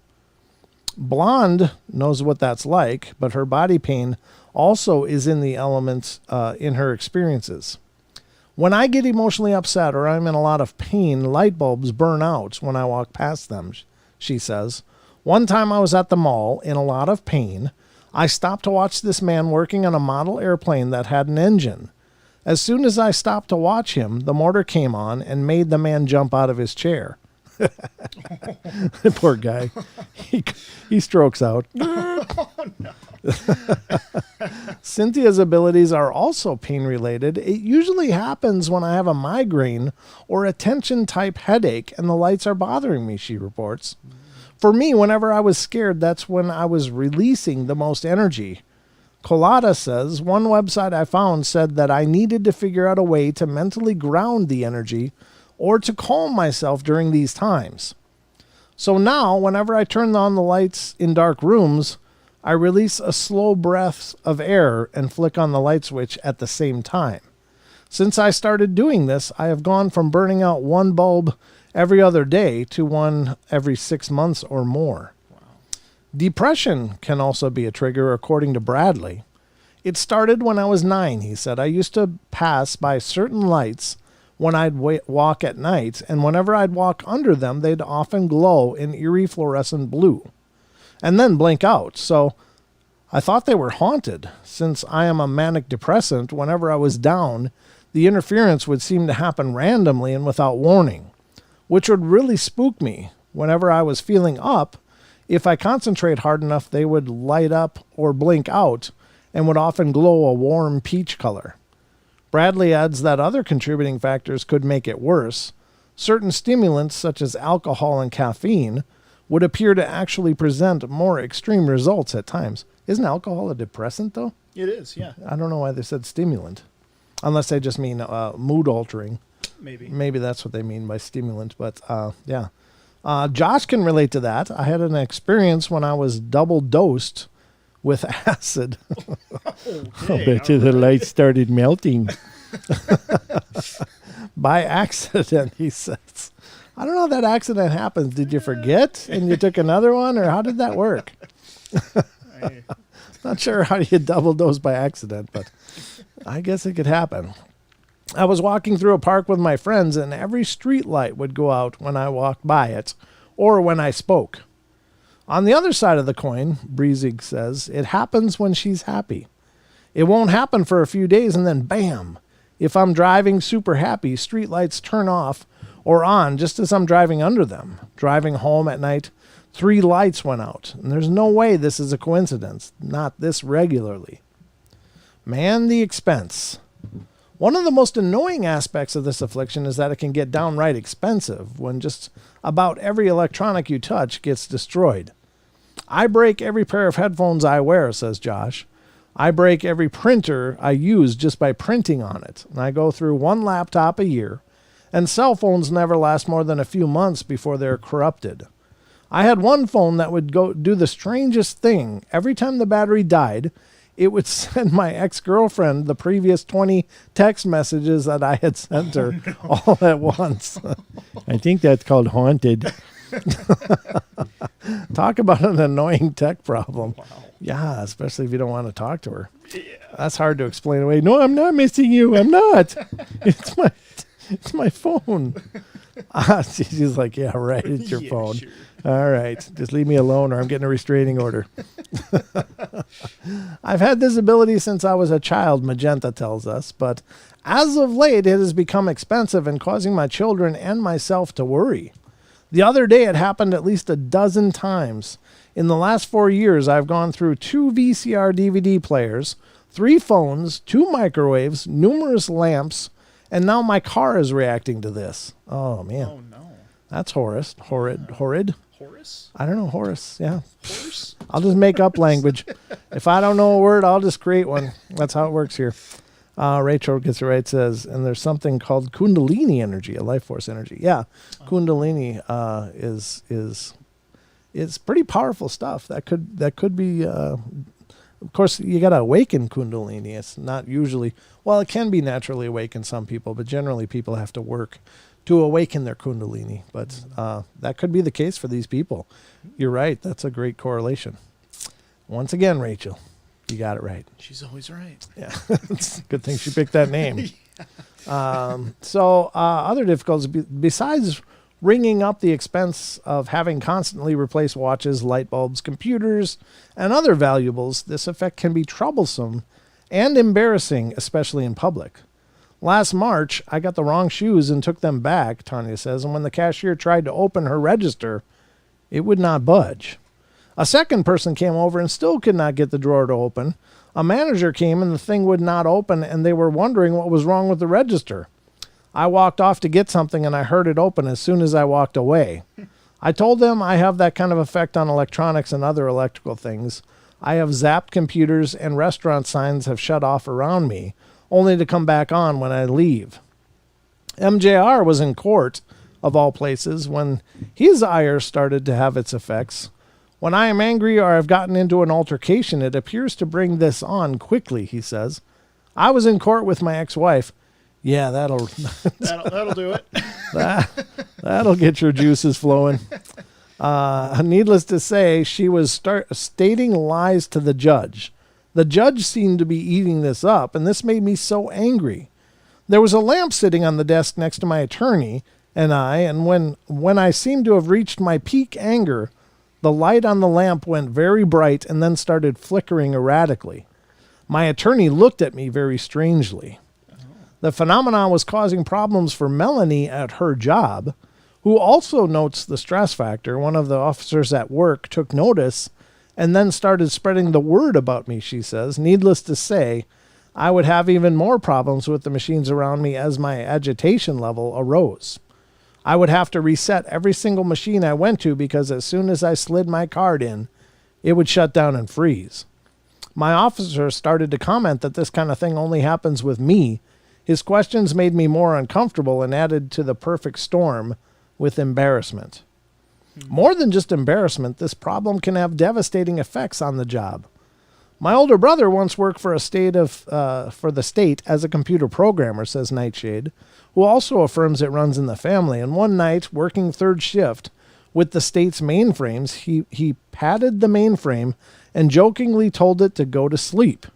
Blonde knows what that's like, but her body pain also is in the elements in her experiences. When I get emotionally upset or I'm in a lot of pain, light bulbs burn out when I walk past them, she says. One time I was at the mall in a lot of pain. I stopped to watch this man working on a model airplane that had an engine. As soon as I stopped to watch him, the motor came on and made the man jump out of his chair. Poor guy. He strokes out. Oh, no. Cynthia's abilities are also pain-related. It usually happens when I have a migraine or a tension-type headache and the lights are bothering me, she reports. For me, whenever I was scared, that's when I was releasing the most energy. Colada says, one website I found said that I needed to figure out a way to mentally ground the energy or to calm myself during these times. So now, whenever I turn on the lights in dark rooms, I release a slow breath of air and flick on the light switch at the same time. Since I started doing this, I have gone from burning out one bulb every other day to one every 6 months or more. Wow. Depression can also be a trigger, according to Bradley. It started when I was 9, he said. I used to pass by certain lights when I'd walk at night, and whenever I'd walk under them, they'd often glow in eerie fluorescent blue and then blink out. So I thought they were haunted. Since I am a manic depressant, whenever I was down, the interference would seem to happen randomly and without warning, which would really spook me. Whenever I was feeling up, if I concentrate hard enough, they would light up or blink out and would often glow a warm peach color. Bradley adds that other contributing factors could make it worse. Certain stimulants, such as alcohol and caffeine, would appear to actually present more extreme results at times. Isn't alcohol a depressant, though? It is, yeah. I don't know why they said stimulant, unless they just mean mood altering. Maybe that's what they mean by stimulant, but yeah. Josh can relate to that. I had an experience when I was double dosed with acid. I bet you the lights started melting. By accident, he says. I don't know how that accident happens. Did you forget and you took another one, or how did that work? Not sure how you double dose by accident, but I guess it could happen. I was walking through a park with my friends, and every street light would go out when I walked by it or when I spoke. On the other side of the coin, Breezig says, it happens when she's happy. It won't happen for a few days, and then bam! If I'm driving super happy, street lights turn off or on just as I'm driving under them. Driving home at night, 3 lights went out, and there's no way this is a coincidence. Not this regularly. Man, the expense. One of the most annoying aspects of this affliction is that it can get downright expensive when just about every electronic you touch gets destroyed. I break every pair of headphones I wear, says Josh. I break every printer I use just by printing on it. And I go through 1 laptop a year, and cell phones never last more than a few months before they're corrupted. I had one phone that would go do the strangest thing. Every time the battery died, it would send my ex-girlfriend the previous 20 text messages that I had sent her all at once. I think that's called haunted. Talk about an annoying tech problem. Wow. Yeah, especially if you don't want to talk to her. Yeah. That's hard to explain away. No, I'm not missing you. I'm not. It's my phone. She's like, yeah, right. It's your Yeah, phone. sure. All right. Just leave me alone or I'm getting a restraining order. I've had this ability since I was a child, Magenta tells us, but as of late, it has become expensive and causing my children and myself to worry. The other day, it happened at least a dozen times. In the last 4 years, I've gone through 2 VCR DVD players, 3 phones, 2 microwaves, numerous lamps, and now my car is reacting to this. Oh, man. Oh no. That's horrid. Horrid? Horace? I don't know, Horace. Yeah. Horse? I'll just make up language. If I don't know a word, I'll just create one. That's how it works here. Rachel gets it right, says, and there's something called Kundalini energy, a life force energy. Yeah, Kundalini is pretty powerful stuff. That could be. Of course, you got to awaken Kundalini. It's not usually. Well, it can be naturally awakened some people, but generally people have to work to awaken their Kundalini. But that could be the case for these people. You're right. That's a great correlation. Once again, Rachel. You got it right. She's always right. Yeah. It's a good thing she picked that name. So other difficulties, besides ringing up the expense of having constantly replaced watches, light bulbs, computers, and other valuables, this effect can be troublesome and embarrassing, especially in public. Last March, I got the wrong shoes and took them back, Tanya says, and when the cashier tried to open her register, it would not budge. A second person came over and still could not get the drawer to open. A manager came and the thing would not open, and they were wondering what was wrong with the register. I walked off to get something, and I heard it open as soon as I walked away. I told them I have that kind of effect on electronics and other electrical things. I have zapped computers, and restaurant signs have shut off around me, only to come back on when I leave. MJR was in court, of all places, when his ire started to have its effects. When I am angry or I've gotten into an altercation, it appears to bring this on quickly, he says. I was in court with my ex-wife. Yeah, that'll do it. that'll get your juices flowing. Needless to say, she was stating lies to the judge. The judge seemed to be eating this up, and this made me so angry. There was a lamp sitting on the desk next to my attorney and when I seemed to have reached my peak anger, the light on the lamp went very bright and then started flickering erratically. My attorney looked at me very strangely. The phenomenon was causing problems for Melanie at her job, who also notes the stress factor. One of the officers at work took notice and then started spreading the word about me, she says. Needless to say, I would have even more problems with the machines around me as my agitation level arose. I would have to reset every single machine I went to because as soon as I slid my card in, it would shut down and freeze. My officer started to comment that this kind of thing only happens with me. His questions made me more uncomfortable and added to the perfect storm with embarrassment. More than just embarrassment, this problem can have devastating effects on the job. My older brother once worked for the state as a computer programmer, says Nightshade, who also affirms it runs in the family. And one night, working third shift with the state's mainframes, he patted the mainframe and jokingly told it to go to sleep.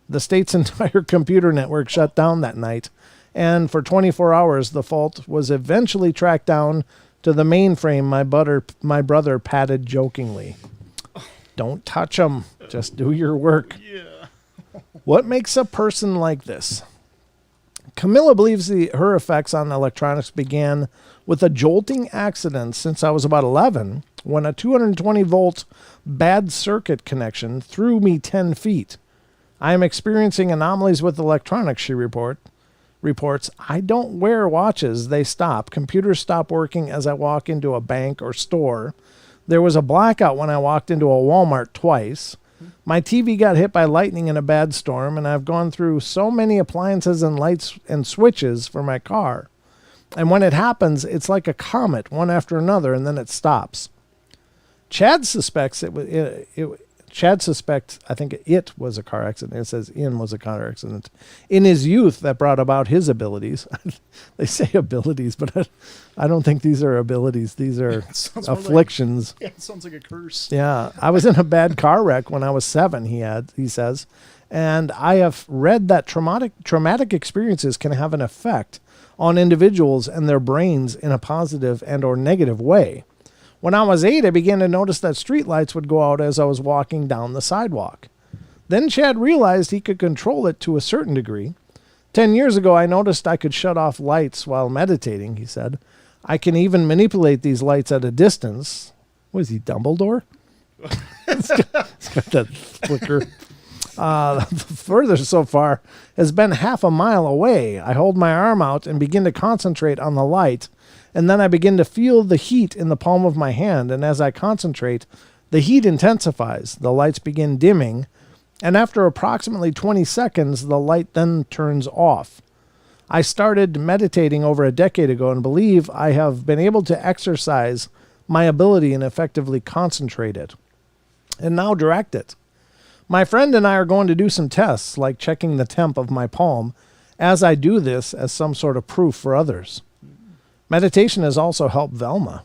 The state's entire computer network shut down that night, and for 24 hours, the fault was eventually tracked down to the mainframe my brother patted jokingly. Don't touch them. Just do your work. Yeah. What makes a person like this? Camilla believes her effects on electronics began with a jolting accident since I was about 11 when a 220-volt bad circuit connection threw me 10 feet. I am experiencing anomalies with electronics, she reports. I don't wear watches. They stop. Computers stop working as I walk into a bank or store. There was a blackout when I walked into a Walmart twice. My TV got hit by lightning in a bad storm, and I've gone through so many appliances and lights and switches for my car. And when it happens, it's like a comet, one after another, and then it stops. Chad suspects I think it was a car accident. It says in was a car accident. In his youth, that brought about his abilities. They say abilities, but I don't think these are abilities. These are afflictions. It sounds like a curse. Yeah. I was in a bad car wreck when I was 7, he says. And I have read that traumatic experiences can have an effect on individuals and their brains in a positive and or negative way. When I was 8, I began to notice that streetlights would go out as I was walking down the sidewalk. Then Chad realized he could control it to a certain degree. 10 years ago, I noticed I could shut off lights while meditating, he said. I can even manipulate these lights at a distance. What is he, Dumbledore? It's got that flicker. The furthest so far has been half a mile away. I hold my arm out and begin to concentrate on the light, and then I begin to feel the heat in the palm of my hand, and as I concentrate, the heat intensifies. The lights begin dimming, and after approximately 20 seconds, the light then turns off. I started meditating over a decade ago and believe I have been able to exercise my ability and effectively concentrate it, and now direct it. My friend and I are going to do some tests, like checking the temp of my palm, as I do this as some sort of proof for others. Meditation has also helped Velma.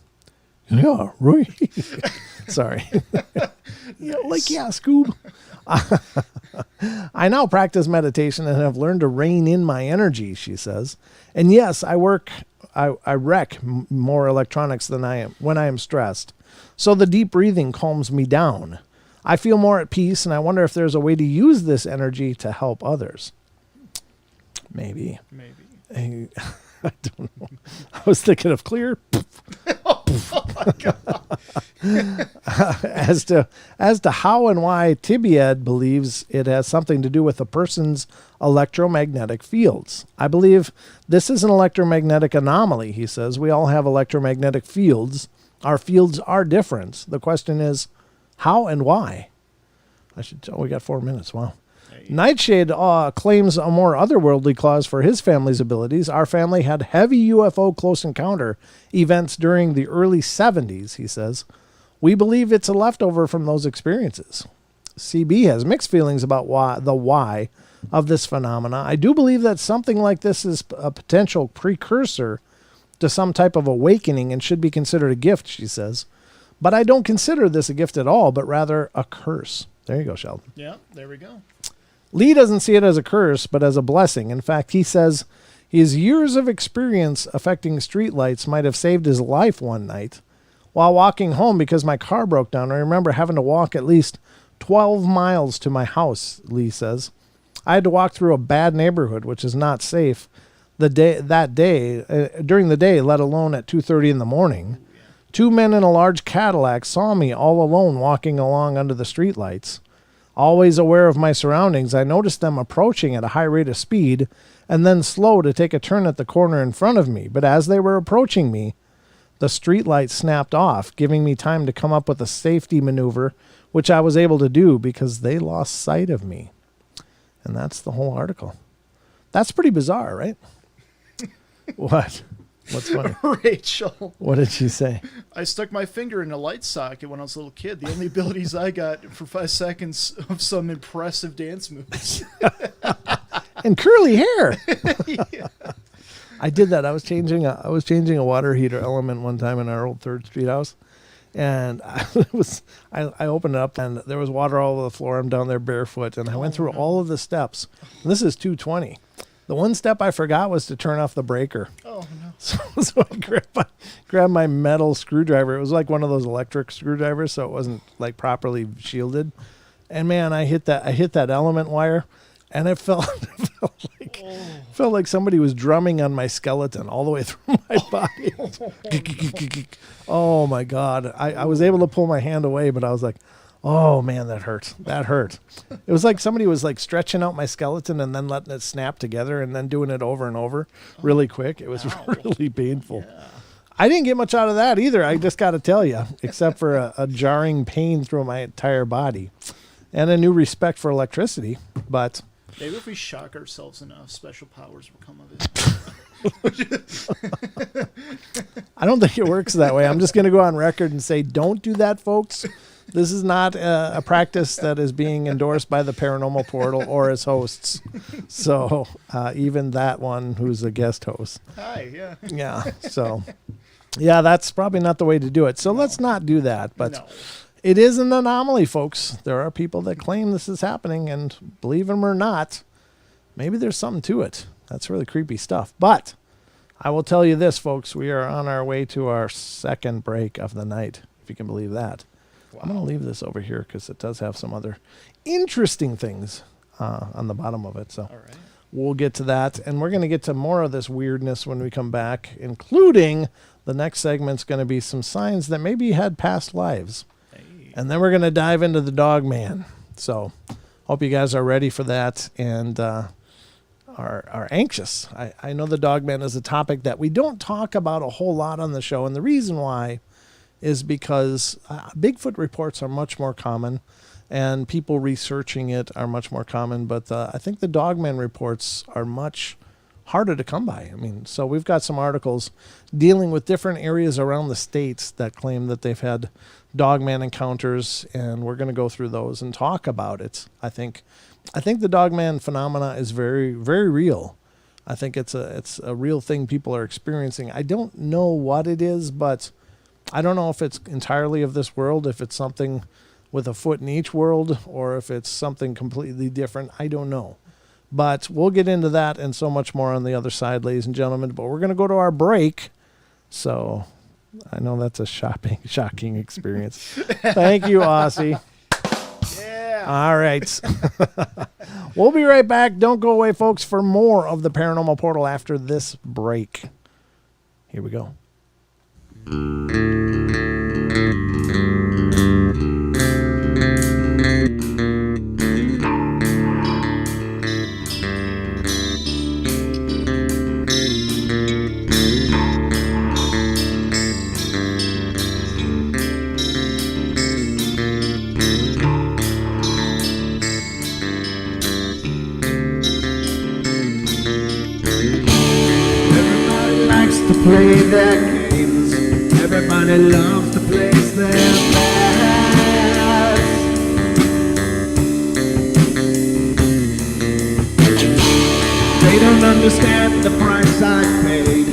Yeah, right. Sorry. Yeah, like, yeah, Scoob. I now practice meditation and have learned to rein in my energy, she says. And yes, I wreck more electronics than I am when I am stressed. So the deep breathing calms me down. I feel more at peace, and I wonder if there's a way to use this energy to help others. Maybe. I don't know. I was thinking of clear. Oh my God. As to how and why Tibiad believes it has something to do with a person's electromagnetic fields. I believe this is an electromagnetic anomaly, he says. We all have electromagnetic fields. Our fields are different. The question is, how and why? We got 4 minutes. Wow. Nightshade claims a more otherworldly cause for his family's abilities. Our family had heavy UFO close encounter events during the early 70s, he says. We believe it's a leftover from those experiences. CB has mixed feelings about why of this phenomena. I do believe that something like this is a potential precursor to some type of awakening and should be considered a gift, she says. But I don't consider this a gift at all, but rather a curse. There you go, Sheldon. Yeah, there we go. Lee doesn't see it as a curse, but as a blessing. In fact, he says his years of experience affecting streetlights might have saved his life one night. While walking home because my car broke down, I remember having to walk at least 12 miles to my house, Lee says. I had to walk through a bad neighborhood, which is not safe during the day, let alone at 2:30 in the morning. Two men in a large Cadillac saw me all alone walking along under the streetlights. Always aware of my surroundings, I noticed them approaching at a high rate of speed and then slow to take a turn at the corner in front of me. But as they were approaching me, the streetlight snapped off, giving me time to come up with a safety maneuver, which I was able to do because they lost sight of me. And that's the whole article. That's pretty bizarre, right? What? What's funny? Rachel. What did she say? I stuck my finger in a light socket when I was a little kid. The only abilities I got for 5 seconds of some impressive dance moves. And curly hair. Yeah. I did that. I was changing a water heater element one time in our old 3rd Street house. And I opened it up and there was water all over the floor. I'm down there barefoot and I went through all of the steps. And this is 220. The one step I forgot was to turn off the breaker. Oh, no. So I grabbed my metal screwdriver. It was like one of those electric screwdrivers, so it wasn't like properly shielded. And man, I hit that element wire, and it felt like somebody was drumming on my skeleton all the way through my body. Oh my God! I was able to pull my hand away, but I was like, oh man, that hurt. That hurt. It was like somebody was like stretching out my skeleton and then letting it snap together and then doing it over and over really quick. It was really painful. Yeah. I didn't get much out of that either. I just got to tell you, except for a jarring pain through my entire body and a new respect for electricity. But maybe if we shock ourselves enough, special powers will come of it. I don't think it works that way. I'm just going to go on record and say, don't do that, folks. This is not a practice that is being endorsed by the Paranormal Portal or its hosts. So even that one who's a guest host. Hi, yeah. Yeah, so yeah, that's probably not the way to do it. So let's not do that. But it is an anomaly, folks. There are people that claim this is happening, and believe them or not, maybe there's something to it. That's really creepy stuff. But I will tell you this, folks. We are on our way to our second break of the night if you can believe that. Wow. I'm going to leave this over here because it does have some other interesting things on the bottom of it. So All right. we'll get to that. And we're going to get to more of this weirdness when we come back, including the next segment's going to be some signs that maybe you had past lives. Hey. And then we're going to dive into the Dogman. So hope you guys are ready for that and are anxious. I know the Dogman is a topic that we don't talk about a whole lot on the show. And the reason why is because Bigfoot reports are much more common and people researching it are much more common. But I think the Dogman reports are much harder to come by. I mean, so we've got some articles dealing with different areas around the states that claim that they've had Dogman encounters, and we're going to go through those and talk about it. I think the Dogman phenomena is very, very real. I think it's a real thing people are experiencing. I don't know what it is, but I don't know if it's entirely of this world, if it's something with a foot in each world, or if it's something completely different. I don't know. But we'll get into that and so much more on the other side, ladies and gentlemen. But we're going to go to our break. So I know that's a shocking experience. Thank you, Aussie. Yeah. All right. We'll be right back. Don't go away, folks, for more of the Paranormal Portal after this break. Here we go. Everybody likes to play their games. Everybody loves to place their bets. They don't understand the price I paid.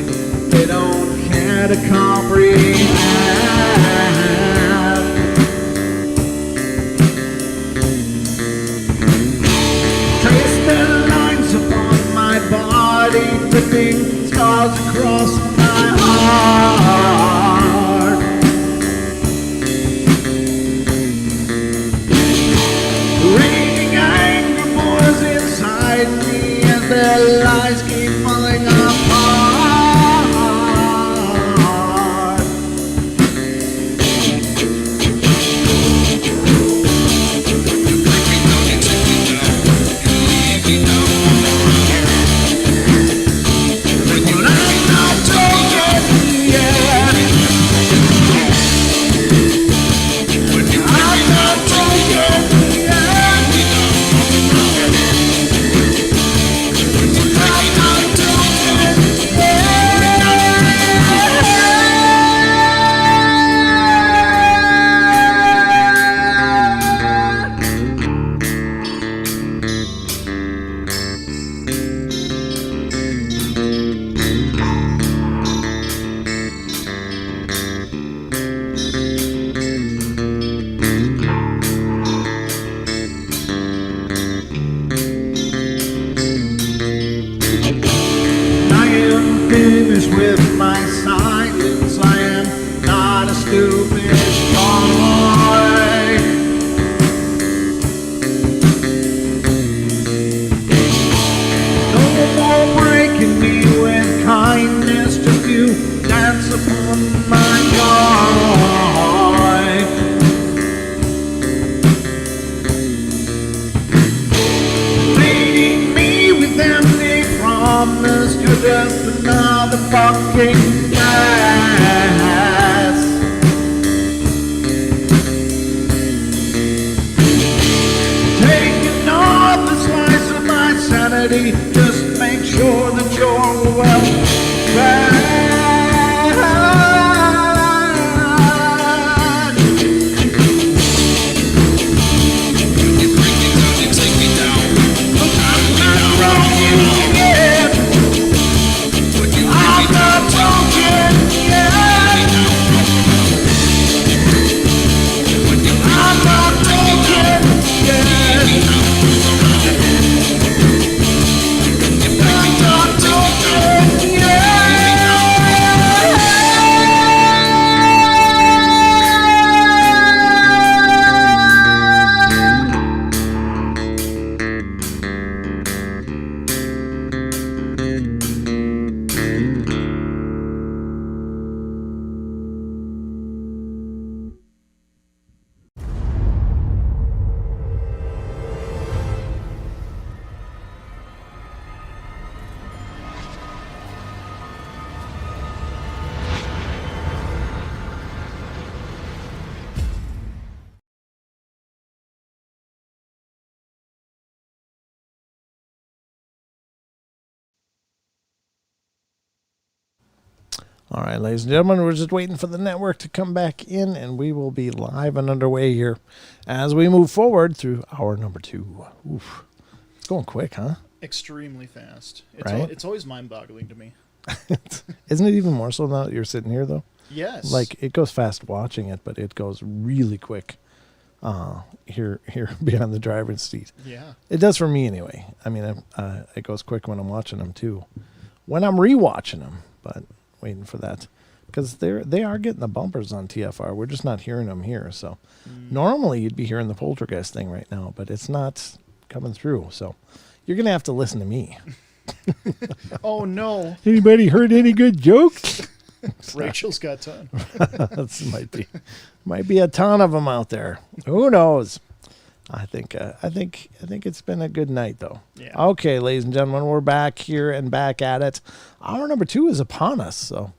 They don't care to comprehend. Trace the lines upon my body, dripping scars across my heart. Raining anger pours inside me as their lies keep falling apart. But I'm not talking yet. I'm not talking yet. I am finished with my silence. I am not a stupid boy. No more breaking me with kindness, just you dance upon my joy. Leading me with empty promise, you're just another fucking mess. Taking off the slice of my sanity, just make sure that you're well fed. I'm not broken yet. I'm not broken yet. I'm not broken yet. I'm not broken yet. All right, ladies and gentlemen, we're just waiting for the network to come back in, and we will be live and underway here as we move forward through hour number 2. Oof. It's going quick, huh? Extremely fast. Right? It's always mind-boggling to me. Isn't it even more so now that you're sitting here, though? Yes. Like, it goes fast watching it, but it goes really quick here behind the driver's seat. Yeah. It does for me anyway. I mean, it goes quick when I'm watching them, too. When I'm rewatching them, but waiting for that. Because they are getting the bumpers on TFR. We're just not hearing them here. So normally you'd be hearing the poltergeist thing right now, but it's not coming through. So you're going to have to listen to me. Oh, no. Anybody heard any good jokes? Rachel's got time. That might be a ton of them out there. Who knows? I think it's been a good night though. Yeah. Okay, ladies and gentlemen, we're back here and back at it. Hour number 2 is upon us, so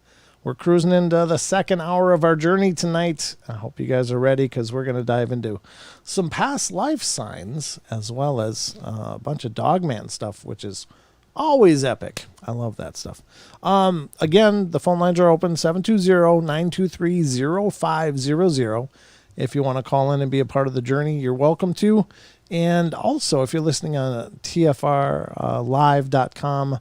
we're cruising into the second hour of our journey tonight. I hope you guys are ready because we're going to dive into some past life signs as well as a bunch of Dogman stuff, which is always epic. I love that stuff. Again, the phone lines are open, 720-923-0500. If you want to call in and be a part of the journey, you're welcome to. And also, if you're listening on TFRlive.com,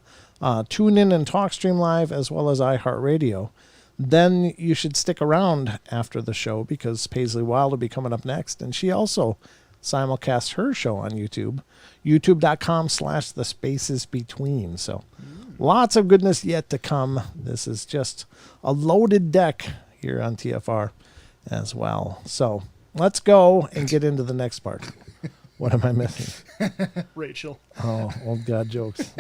tune in and TalkStream Live as well as iHeartRadio, then you should stick around after the show because Paisley Wild will be coming up next. And she also simulcasts her show on YouTube, youtube.com/thespacesbetween. So lots of goodness yet to come. This is just a loaded deck here on TFR as well. So let's go and get into the next part. What am I missing? Rachel. Oh, old God jokes.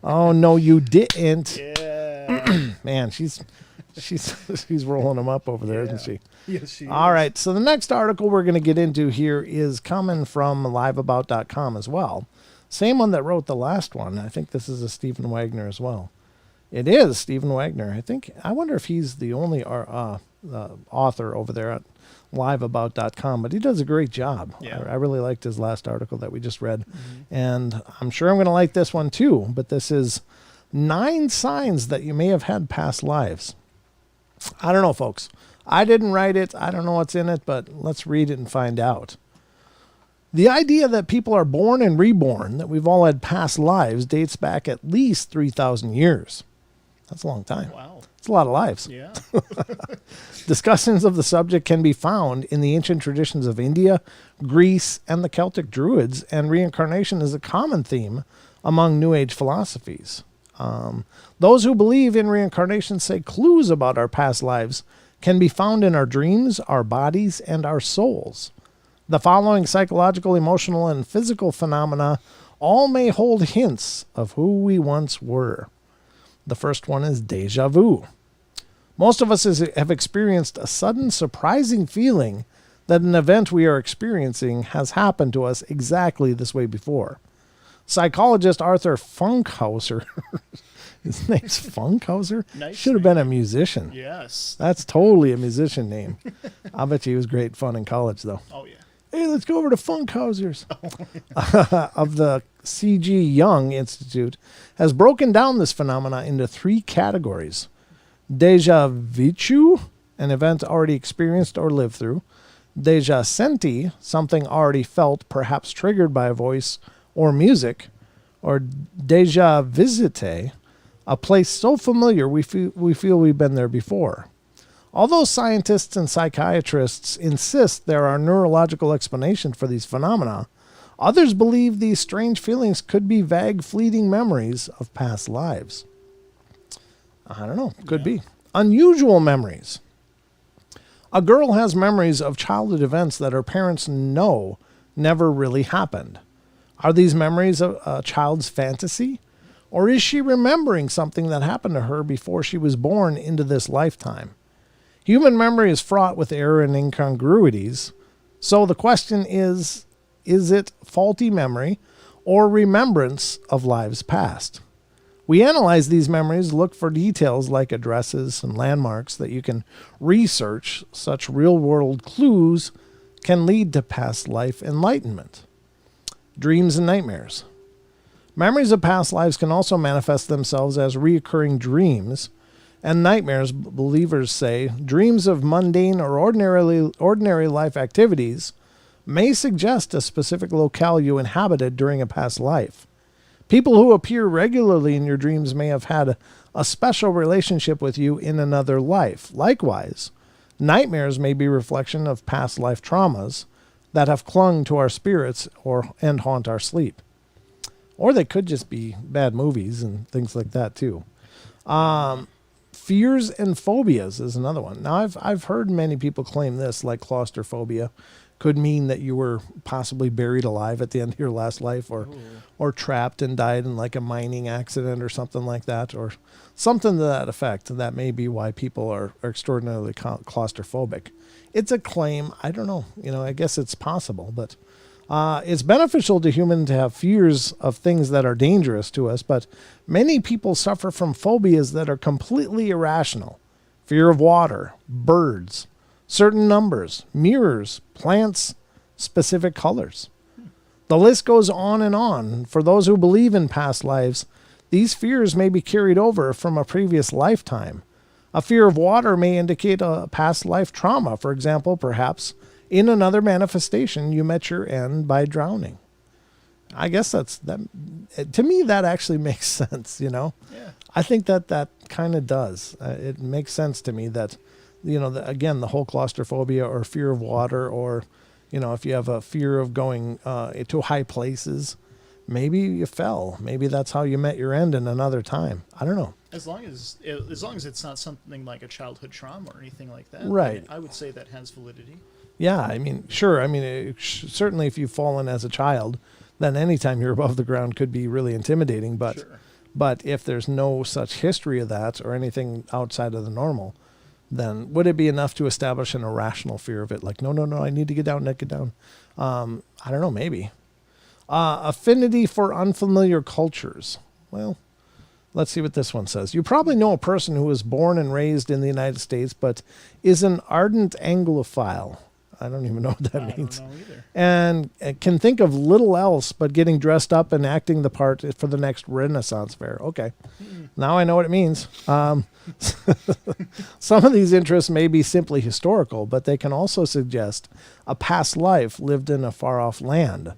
Oh, no, you didn't. Yeah. Man, she's rolling them up over there, Yeah. isn't she? Yes, she All is. right, so the next article we're going to get into here is coming from liveabout.com as well. Same one that wrote the last one. I think this is a Stephen Wagner as well. It is Stephen Wagner. I wonder if he's the only author over there at liveabout.com, but he does a great job. Yeah. I really liked his last article that we just read, and I'm sure I'm going to like this one too, but this is 9 signs that you may have had past lives. I don't know, folks. I didn't write it. I don't know what's in it, but let's read it and find out. The idea that people are born and reborn, that we've all had past lives, dates back at least 3,000 years. That's a long time. Wow. It's a lot of lives. Yeah. Discussions of the subject can be found in the ancient traditions of India, Greece, and the Celtic Druids, and reincarnation is a common theme among New Age philosophies. Those who believe in reincarnation say clues about our past lives can be found in our dreams, our bodies, and our souls. The following psychological, emotional, and physical phenomena all may hold hints of who we once were. The first one is déjà vu. Most of us have experienced a sudden, surprising feeling that an event we are experiencing has happened to us exactly this way before. Psychologist Arthur Funkhauser, his name's Funkhauser? Nice Should have been a musician. Yes. That's totally a musician name. I bet you he was great fun in college, though. Oh, yeah. Hey, let's go over to Funkhausers. Of the C.G. Jung Institute, has broken down this phenomena into 3 categories. Déjà vu, an event already experienced or lived through. Déjà senti, something already felt, perhaps triggered by a voice or music. Or déjà visité, a place so familiar we feel we've been there before. Although scientists and psychiatrists insist there are neurological explanations for these phenomena, others believe these strange feelings could be vague, fleeting memories of past lives. I don't know. Could be. Unusual memories. A girl has memories of childhood events that her parents know never really happened. Are these memories a child's fantasy? Or is she remembering something that happened to her before she was born into this lifetime? Human memory is fraught with error and incongruities. So the question is it faulty memory or remembrance of lives past? We analyze these memories, look for details like addresses and landmarks that you can research. Such real-world clues can lead to past life enlightenment. Dreams and nightmares. Memories of past lives can also manifest themselves as recurring dreams. and nightmares, believers say, dreams of mundane or ordinary life activities may suggest a specific locale you inhabited during a past life. People who appear regularly in your dreams may have had a special relationship with you in another life. Likewise, nightmares may be a reflection of past life traumas that have clung to our spirits and haunt our sleep. Or they could just be bad movies and things like that too. Fears and phobias is another one. Now, I've heard many people claim this, like claustrophobia could mean that you were possibly buried alive at the end of your last life, or trapped and died in like a mining accident or something like that, or something to that effect. That may be why people are extraordinarily claustrophobic. It's a claim. I don't know. I guess it's possible, but it's beneficial to humans to have fears of things that are dangerous to us, but many people suffer from phobias that are completely irrational. Fear of water, birds, certain numbers, mirrors, plants, specific colors. The list goes on and on. For those who believe in past lives, these fears may be carried over from a previous lifetime. A fear of water may indicate a past life trauma. For example, perhaps in another manifestation, you met your end by drowning. I guess that. To me, that actually makes sense. Yeah. I think that kind of does. It makes sense to me that, again, the whole claustrophobia or fear of water, or, if you have a fear of going to high places, maybe you fell. Maybe that's how you met your end in another time. I don't know. As long as it's not something like a childhood trauma or anything like that, right? I would say that has validity. Yeah, sure. Certainly, if you've fallen as a child, then anytime you're above the ground could be really intimidating. But Sure. But if there's no such history of that or anything outside of the normal, then would it be enough to establish an irrational fear of it? Like, no, I need to get down, get down. I don't know, maybe. Affinity for unfamiliar cultures. Well, let's see what this one says. You probably know a person who was born and raised in the United States, but is an ardent Anglophile. I don't even know what that means. I don't know either. And can think of little else but getting dressed up and acting the part for the next Renaissance fair. Okay. Now I know what it means. Some of these interests may be simply historical, but they can also suggest a past life lived in a far-off land.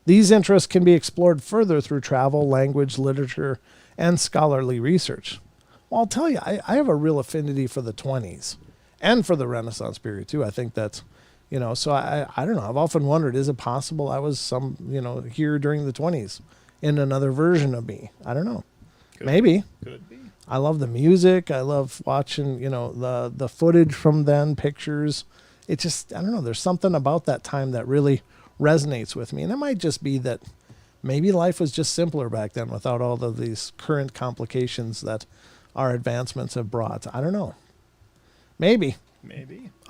These interests can be explored further through travel, language, literature, and scholarly research. Well, I'll tell you, I have a real affinity for the 20s and for the Renaissance period, too. I think that's, so I don't know. I've often wondered, is it possible I was here during the 20s in another version of me? I don't know. Maybe. Could be. I love the music. I love watching, the footage from then, pictures. It just, I don't know. There's something about that time that really resonates with me. And it might just be that maybe life was just simpler back then without all of these current complications that our advancements have brought. I don't know. Maybe.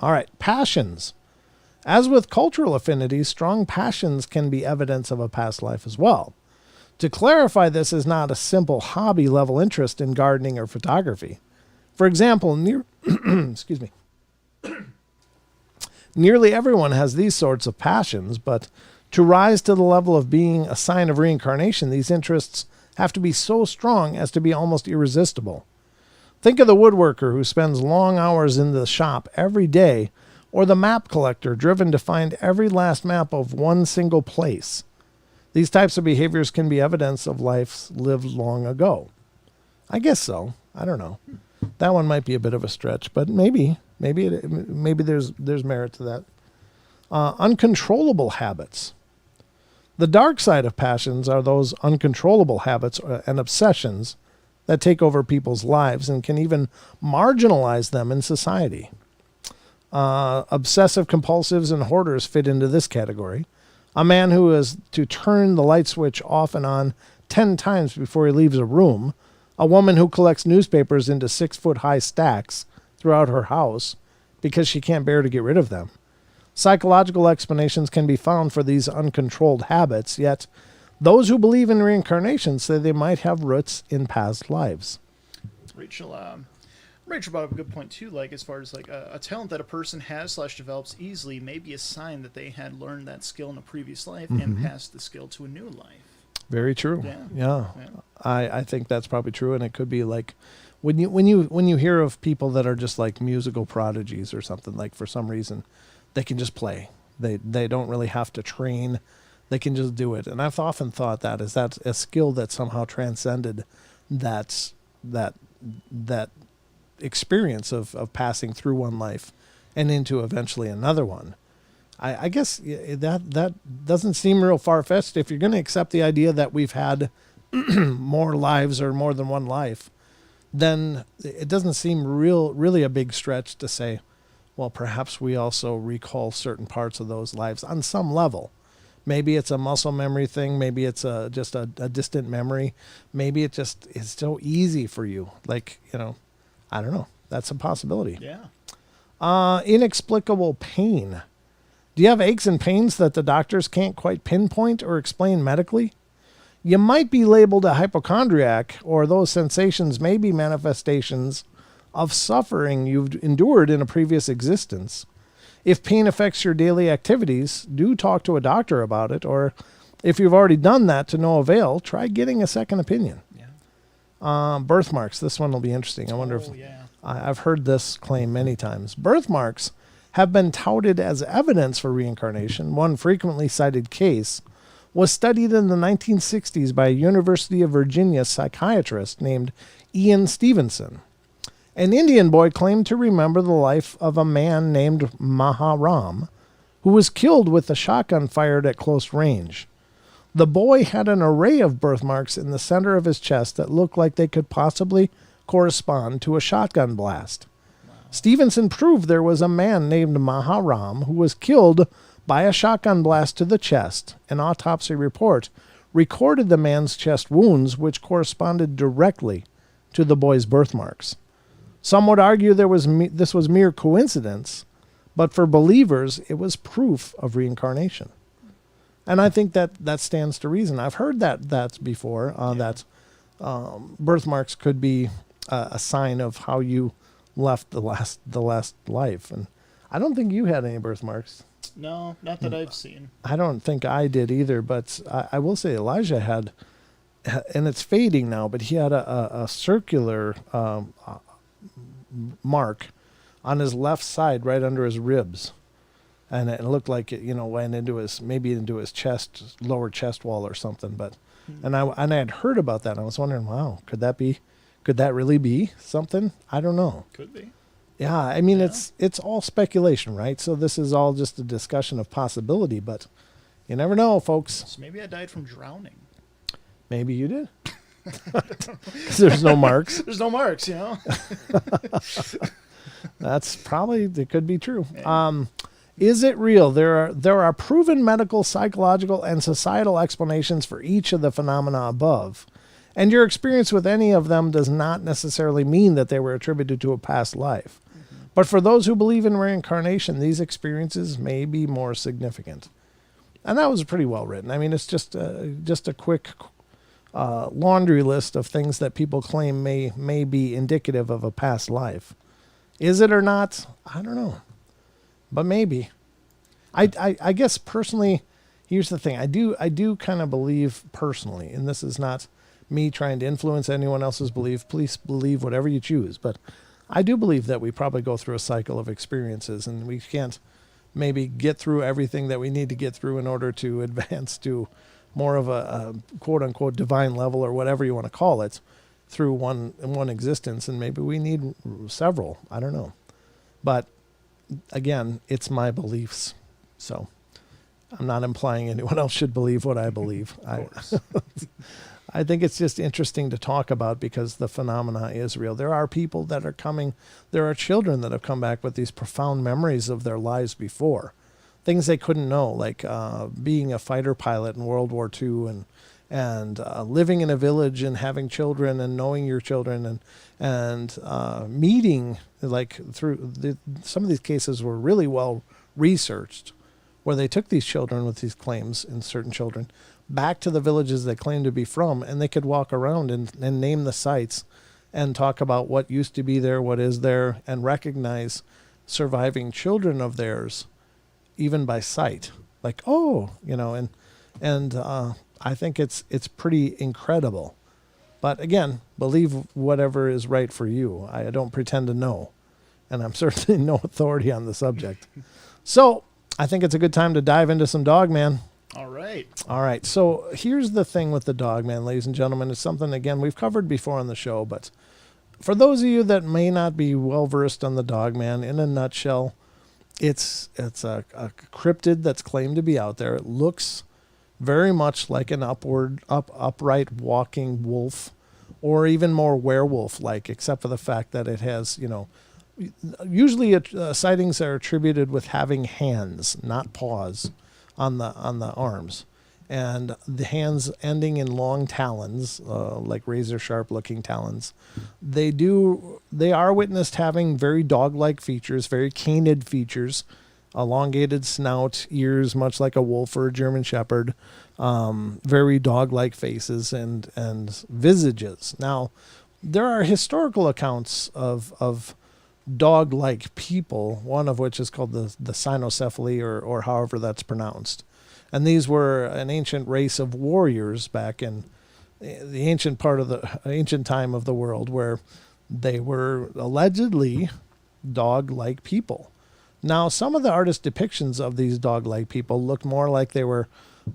All right. Passions. As with cultural affinities, strong passions can be evidence of a past life as well. To clarify, this is not a simple hobby-level interest in gardening or photography. For example, excuse me. Nearly everyone has these sorts of passions, but to rise to the level of being a sign of reincarnation, these interests have to be so strong as to be almost irresistible. Think of the woodworker who spends long hours in the shop every day, or the map collector driven to find every last map of one single place. These types of behaviors can be evidence of lives lived long ago. I guess so. I don't know. That one might be a bit of a stretch, but maybe there's merit to that. Uncontrollable habits. The dark side of passions are those uncontrollable habits and obsessions that take over people's lives and can even marginalize them in society. Obsessive compulsives and hoarders fit into this category. A man who is to turn the light switch off and on 10 times before he leaves a room. A woman who collects newspapers into 6-foot-high stacks throughout her house because she can't bear to get rid of them. Psychological explanations can be found for these uncontrolled habits, yet those who believe in reincarnation say they might have roots in past lives. Rachel brought up a good point too, like as far as like a talent that a person has / develops easily may be a sign that they had learned that skill in a previous life and passed the skill to a new life. Very true. Yeah. Yeah. Yeah. I think that's probably true, and it could be like when you hear of people that are just like musical prodigies or something, like for some reason they can just play. They don't really have to train. They can just do it. And I've often thought that is that a skill that somehow transcended that experience of passing through one life and into eventually another one. I guess that doesn't seem real far-fetched if you're going to accept the idea that we've had more lives or more than one life. Then it doesn't seem really a big stretch to say, well, perhaps we also recall certain parts of those lives on some level. Maybe it's a muscle memory thing. Maybe it's just a distant memory. Maybe it just is so easy for you. Like, I don't know. That's a possibility. Yeah. Inexplicable pain. Do you have aches and pains that the doctors can't quite pinpoint or explain medically? You might be labeled a hypochondriac, or those sensations may be manifestations of suffering you've endured in a previous existence. If pain affects your daily activities, do talk to a doctor about it, or if you've already done that to no avail, try getting a second opinion. Yeah. Birthmarks. This one will be interesting. I wonder if Yeah. I've heard this claim many times. Birthmarks have been touted as evidence for reincarnation. One frequently cited case was studied in the 1960s by a University of Virginia psychiatrist named Ian Stevenson. An Indian boy claimed to remember the life of a man named Maharam, who was killed with a shotgun fired at close range. The boy had an array of birthmarks in the center of his chest that looked like they could possibly correspond to a shotgun blast. Wow. Stevenson proved there was a man named Maharam who was killed by a shotgun blast to the chest. An autopsy report recorded the man's chest wounds, which corresponded directly to the boy's birthmarks. Some would argue this was mere coincidence, but for believers, it was proof of reincarnation. And I think that stands to reason. I've heard that before, that birthmarks could be a sign of how you left the last life. And I don't think you had any birthmarks. No, not that I've seen. I don't think I did either, but I will say Elijah had, and it's fading now, but he had a circular mark on his left side right under his ribs. And it looked like it, went into his chest, lower chest wall or something. But, and I had heard about that. And I was wondering, wow, could that really be something? I don't know. Could be. Yeah, I mean, it's all speculation, right? So this is all just a discussion of possibility, but you never know, folks. So maybe I died from drowning. Maybe you did. 'Cause there's no marks. There's no marks, That's probably, it could be true. Yeah. Is it real? There are proven medical, psychological, and societal explanations for each of the phenomena above. And your experience with any of them does not necessarily mean that they were attributed to a past life. Mm-hmm. But for those who believe in reincarnation, these experiences may be more significant. And that was pretty well written. I mean, it's just a quick laundry list of things that people claim may be indicative of a past life. Is it or not? I don't know. But maybe. I guess personally, here's the thing. I do kind of believe personally, and this is not me trying to influence anyone else's belief. Please believe whatever you choose. But I do believe that we probably go through a cycle of experiences, and we can't maybe get through everything that we need to get through in order to advance to more of a quote unquote divine level, or whatever you want to call it, through one existence. And maybe we need several. I don't know. But again, it's my beliefs. So I'm not implying anyone else should believe what I believe. I think it's just interesting to talk about because the phenomena is real. There are people that are coming. There are children that have come back with these profound memories of their lives before. Things they couldn't know, like being a fighter pilot in World War II and living in a village and having children and knowing your children and meeting, like some of these cases were really well researched, where they took these children with these claims, and certain children, back to the villages they claimed to be from, and they could walk around and name the sites and talk about what used to be there, what is there, and recognize surviving children of theirs even by sight. Like, and I think it's pretty incredible. But again, believe whatever is right for you. I don't pretend to know, and I'm certainly no authority on the subject. So I think it's a good time to dive into some Dogman. All right. All right. So here's the thing with the Dogman, ladies and gentlemen. It's something, again, we've covered before on the show, but for those of you that may not be well versed on the Dogman, in a nutshell, it's a cryptid that's claimed to be out there. It looks very much like an upright walking wolf, or even more werewolf-like, except for the fact that it has, usually sightings are attributed with having hands, not paws, on the arms, and the hands ending in long talons, like razor-sharp looking talons. They are witnessed having very dog-like features, very canid features, elongated snout, ears much like a wolf or a German shepherd, very dog-like faces and visages. Now, there are historical accounts of dog-like people, one of which is called the cynocephaly, or however that's pronounced. And these were an ancient race of warriors back in the ancient time of the world, where they were allegedly dog-like people. Now, some of the artist depictions of these dog-like people looked more like they were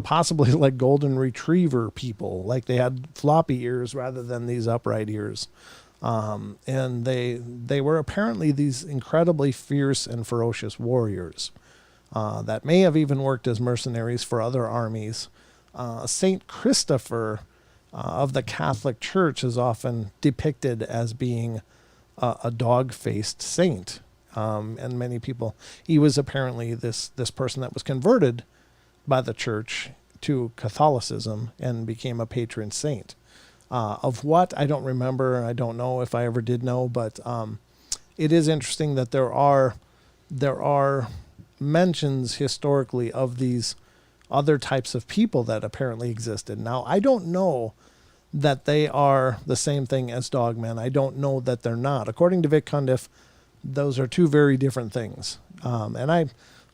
possibly like golden retriever people, like they had floppy ears rather than these upright ears. And they were apparently these incredibly fierce and ferocious warriors that may have even worked as mercenaries for other armies. Saint Christopher of the Catholic Church is often depicted as being a dog-faced saint. And many people, he was apparently this person that was converted by the church to Catholicism and became a patron saint. Of what, I don't remember. I don't know if I ever did know, but it is interesting that there are mentions historically of these other types of people that apparently existed. Now, I don't know that they are the same thing as Dogman. I don't know that they're not. According to Vic Cundiff, those are two very different things. And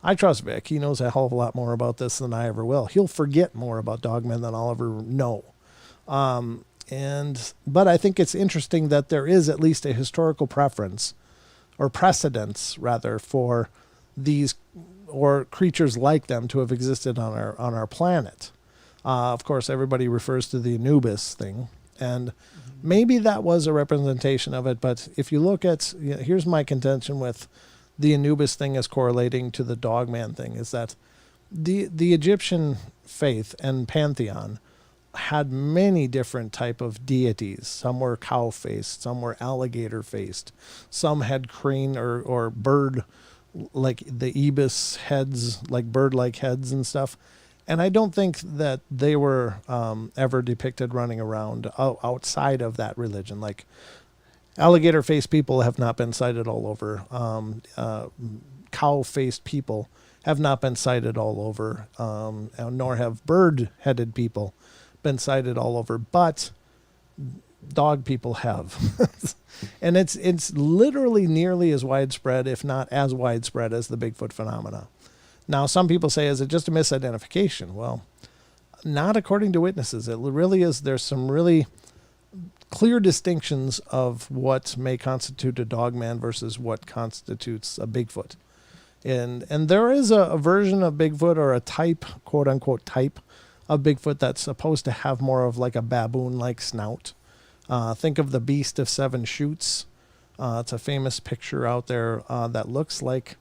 I trust Vic. He knows a hell of a lot more about this than I ever will. He'll forget more about Dogman than I'll ever know. But I think it's interesting that there is at least a historical preference, or precedence rather, for these or creatures like them to have existed on our planet. Of course, everybody refers to the Anubis thing, and maybe that was a representation of it. But if you look at, here's my contention with the Anubis thing as correlating to the Dogman thing, is that the Egyptian faith and pantheon had many different type of deities. Some were cow-faced, some were alligator-faced, some had crane or bird, like the ibis heads, like bird-like heads and stuff. And I don't think that they were ever depicted running around outside of that religion. Like alligator-faced people have not been sighted all over. Cow-faced people have not been sighted all over, nor have bird-headed people been sighted all over, but dog people have. And it's literally nearly as widespread, if not as widespread, as the Bigfoot phenomena. Now, some people say, is it just a misidentification? Well, not according to witnesses. It really is. There's some really clear distinctions of what may constitute a Dogman versus what constitutes a Bigfoot. And there is a version of Bigfoot, or a type, quote unquote type of Bigfoot, that's supposed to have more of like a baboon-like snout. Think of the Beast of Seven Shoots. It's a famous picture out there that looks like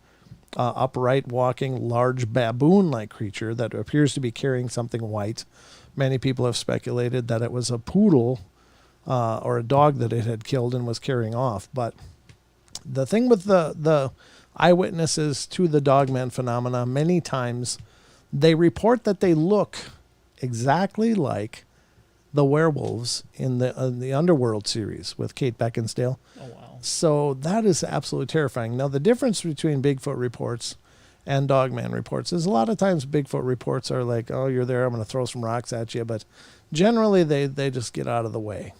upright walking large baboon-like creature that appears to be carrying something white. Many people have speculated that it was a poodle or a dog that it had killed and was carrying off. But the thing with the eyewitnesses to the Dogman phenomena, many times they report that they look exactly like the werewolves in the Underworld series with Kate Beckinsale. Oh, wow. So that is absolutely terrifying. Now, the difference between Bigfoot reports and Dogman reports is a lot of times Bigfoot reports are like, oh, you're there, I'm going to throw some rocks at you. But generally they just get out of the way,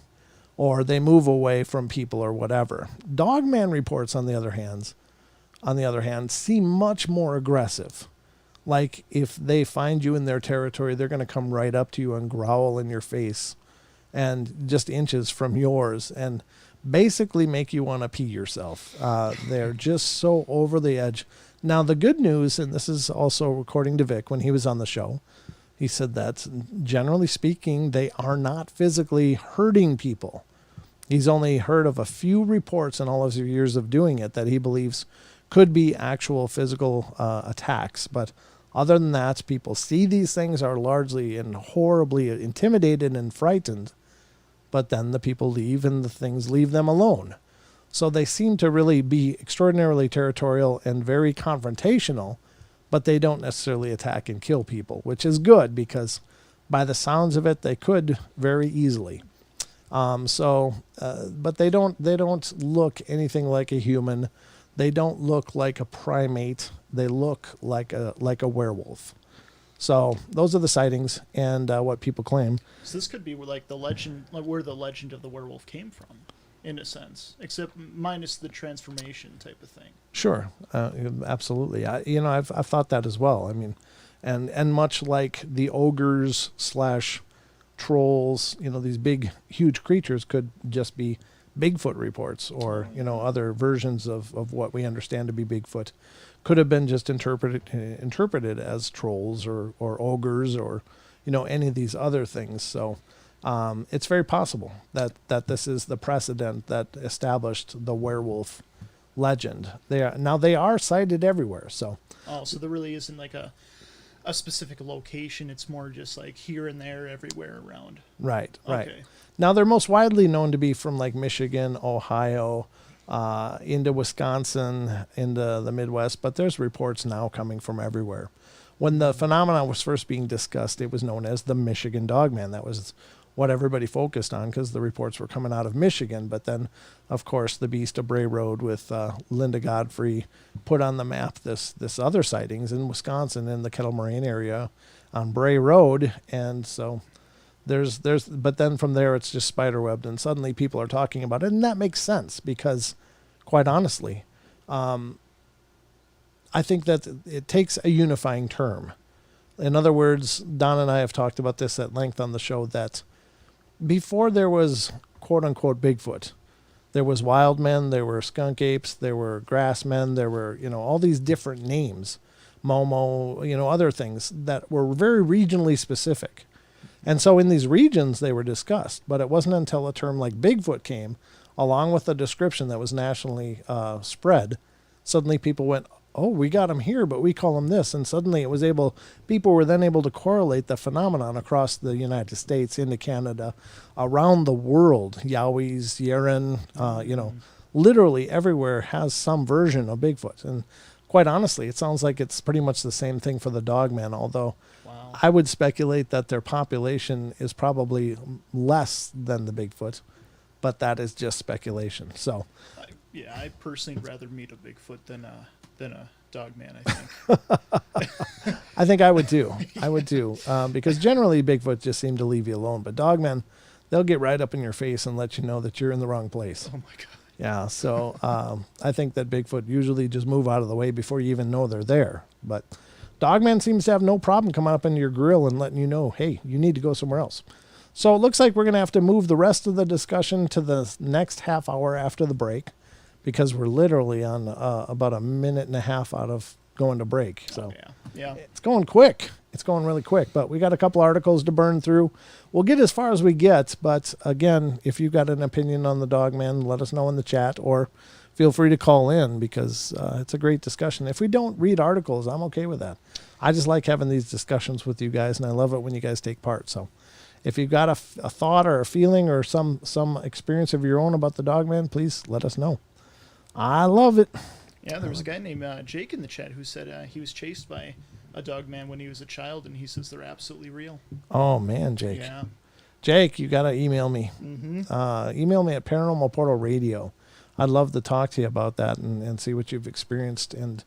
or they move away from people or whatever. Dogman reports, on the other hand, seem much more aggressive. Like if they find you in their territory, they're going to come right up to you and growl in your face and just inches from yours and basically make you want to pee yourself. They're just so over the edge. Now, the good news, and this is also according to Vic when he was on the show, he said that generally speaking, they are not physically hurting people. He's only heard of a few reports in all of his years of doing it that he believes could be actual physical attacks. But other than that, people see these things, are largely and horribly intimidated and frightened. But then the people leave and the things leave them alone. So they seem to really be extraordinarily territorial and very confrontational, but they don't necessarily attack and kill people, which is good because by the sounds of it, they could very easily. But they don't look anything like a human. They don't look like a primate. They look like a werewolf. So those are the sightings and what people claim. So this could be like the legend, like where the legend of the werewolf came from, in a sense, except minus the transformation type of thing. Sure, absolutely. I've thought that as well. I mean, and much like the ogres / trolls, these big, huge creatures could just be Bigfoot reports or, other versions of what we understand to be Bigfoot. Could have been just interpreted as trolls or ogres or, any of these other things. So it's very possible that this is the precedent that established the werewolf legend. They are sighted everywhere. So so there really isn't like a specific location. It's more just like here and there, everywhere around. Right. Okay. Now they're most widely known to be from like Michigan, Ohio, into Wisconsin, into the Midwest, but there's reports now coming from everywhere. When the phenomenon was first being discussed, it was known as the Michigan Dogman. That was what everybody focused on because the reports were coming out of Michigan. But then, of course, the Beast of Bray Road with Linda Godfrey put on the map this other sightings in Wisconsin in the Kettle Moraine area on Bray Road. And so but then from there it's just spiderwebbed and suddenly people are talking about it. And that makes sense because quite honestly, I think that it takes a unifying term. In other words, Don and I have talked about this at length on the show that before there was quote unquote Bigfoot, there was wild men, there were skunk apes, there were grass men, there were, all these different names, Momo, other things that were very regionally specific. And so in these regions they were discussed, but it wasn't until a term like Bigfoot came along with a description that was nationally spread. Suddenly people went, oh, we got him here, but we call him this. And suddenly people were then able to correlate the phenomenon across the United States, into Canada, around the world. Yowies, Yeren, literally everywhere has some version of Bigfoot. And quite honestly, it sounds like it's pretty much the same thing for the Dogman, although Wow. I would speculate that their population is probably less than the Bigfoot, but that is just speculation. So, I personally would rather meet a Bigfoot than a Dogman, I think. I think I would too. Because generally Bigfoot just seem to leave you alone, but Dogmen, they'll get right up in your face and let you know that you're in the wrong place. Oh my God. Yeah, so I think that Bigfoot usually just move out of the way before you even know they're there. But Dogman seems to have no problem coming up into your grill and letting you know, hey, you need to go somewhere else. So it looks like we're going to have to move the rest of the discussion to the next half hour after the break, because we're literally on about a minute and a half out of going to break. So yeah. it's going quick. It's going really quick, but we got a couple articles to burn through. We'll get as far as we get, but again, if you've got an opinion on the Dogman, let us know in the chat or feel free to call in because it's a great discussion. If we don't read articles, I'm okay with that. I just like having these discussions with you guys, and I love it when you guys take part. So if you've got a thought or a feeling or some experience of your own about the Dogman, please let us know. I love it. Yeah, there was a guy named Jake in the chat who said he was chased by a Dogman when he was a child, and he says they're absolutely real. Oh, man, Jake. Yeah. Jake, you got to email me. Mm-hmm. Email me at Paranormal Portal Radio. I'd love to talk to you about that and see what you've experienced and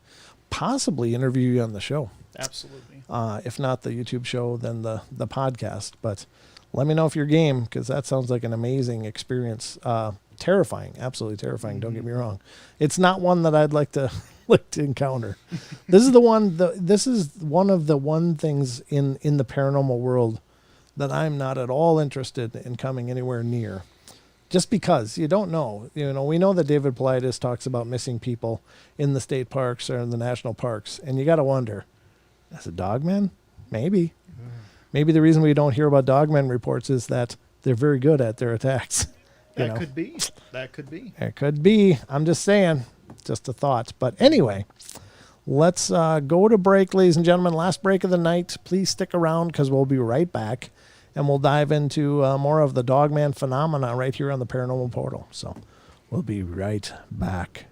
possibly interview you on the show. Absolutely. If not the YouTube show, then the podcast. But let me know if you're game, because that sounds like an amazing experience. terrifying, absolutely terrifying. Don't get me wrong. It's not one that I'd like to encounter. This is one of the things in the paranormal world that I'm not at all interested in coming anywhere near. Just because you don't know. We know that David Paulides talks about missing people in the state parks or in the national parks, and you got to wonder, that's a Dogman? Maybe. Maybe the reason we don't hear about Dogman reports is that they're very good at their attacks. That could be. It could be. I'm just saying. Just a thought. But anyway, let's go to break, ladies and gentlemen. Last break of the night. Please stick around because we'll be right back. And we'll dive into more of the Dogman phenomena right here on the Paranormal Portal. So we'll be right back.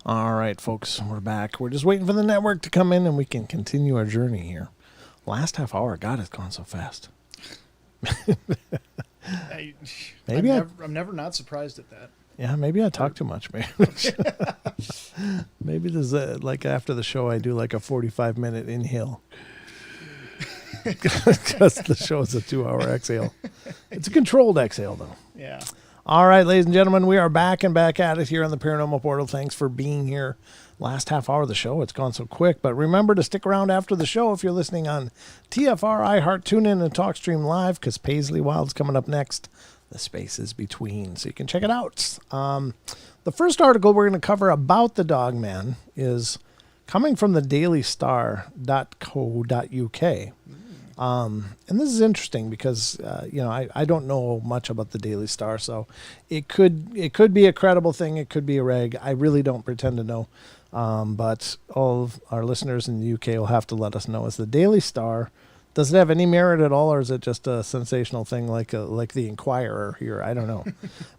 All right, folks, we're back. We're just waiting for the network to come in and we can continue our journey here. Last half hour, God, it's gone so fast. I'm never not surprised at that. Yeah, maybe I talk too much. Maybe there's like after the show, I do like a 45-minute inhale. Because the show is a 2-hour exhale. It's a controlled exhale, though. Yeah. All right, ladies and gentlemen, we are back and back at it here on the Paranormal Portal. Thanks for being here. last half hour of the show. It's gone so quick, but remember to stick around after the show if you're listening on TFR, iHeart, TuneIn, and TalkStream Live, because Paisley Wild's coming up next. The spaces between, so you can check it out. The first article we're going to cover about the Dogman is coming from the dailystar.co.uk. And this is interesting because, I don't know much about the Daily Star, so it could be a credible thing. It could be a rag. I really don't pretend to know. But all of our listeners in the UK will have to let us know. Is the Daily Star, does it have any merit at all, or is it just a sensational thing like the Inquirer here? I don't know.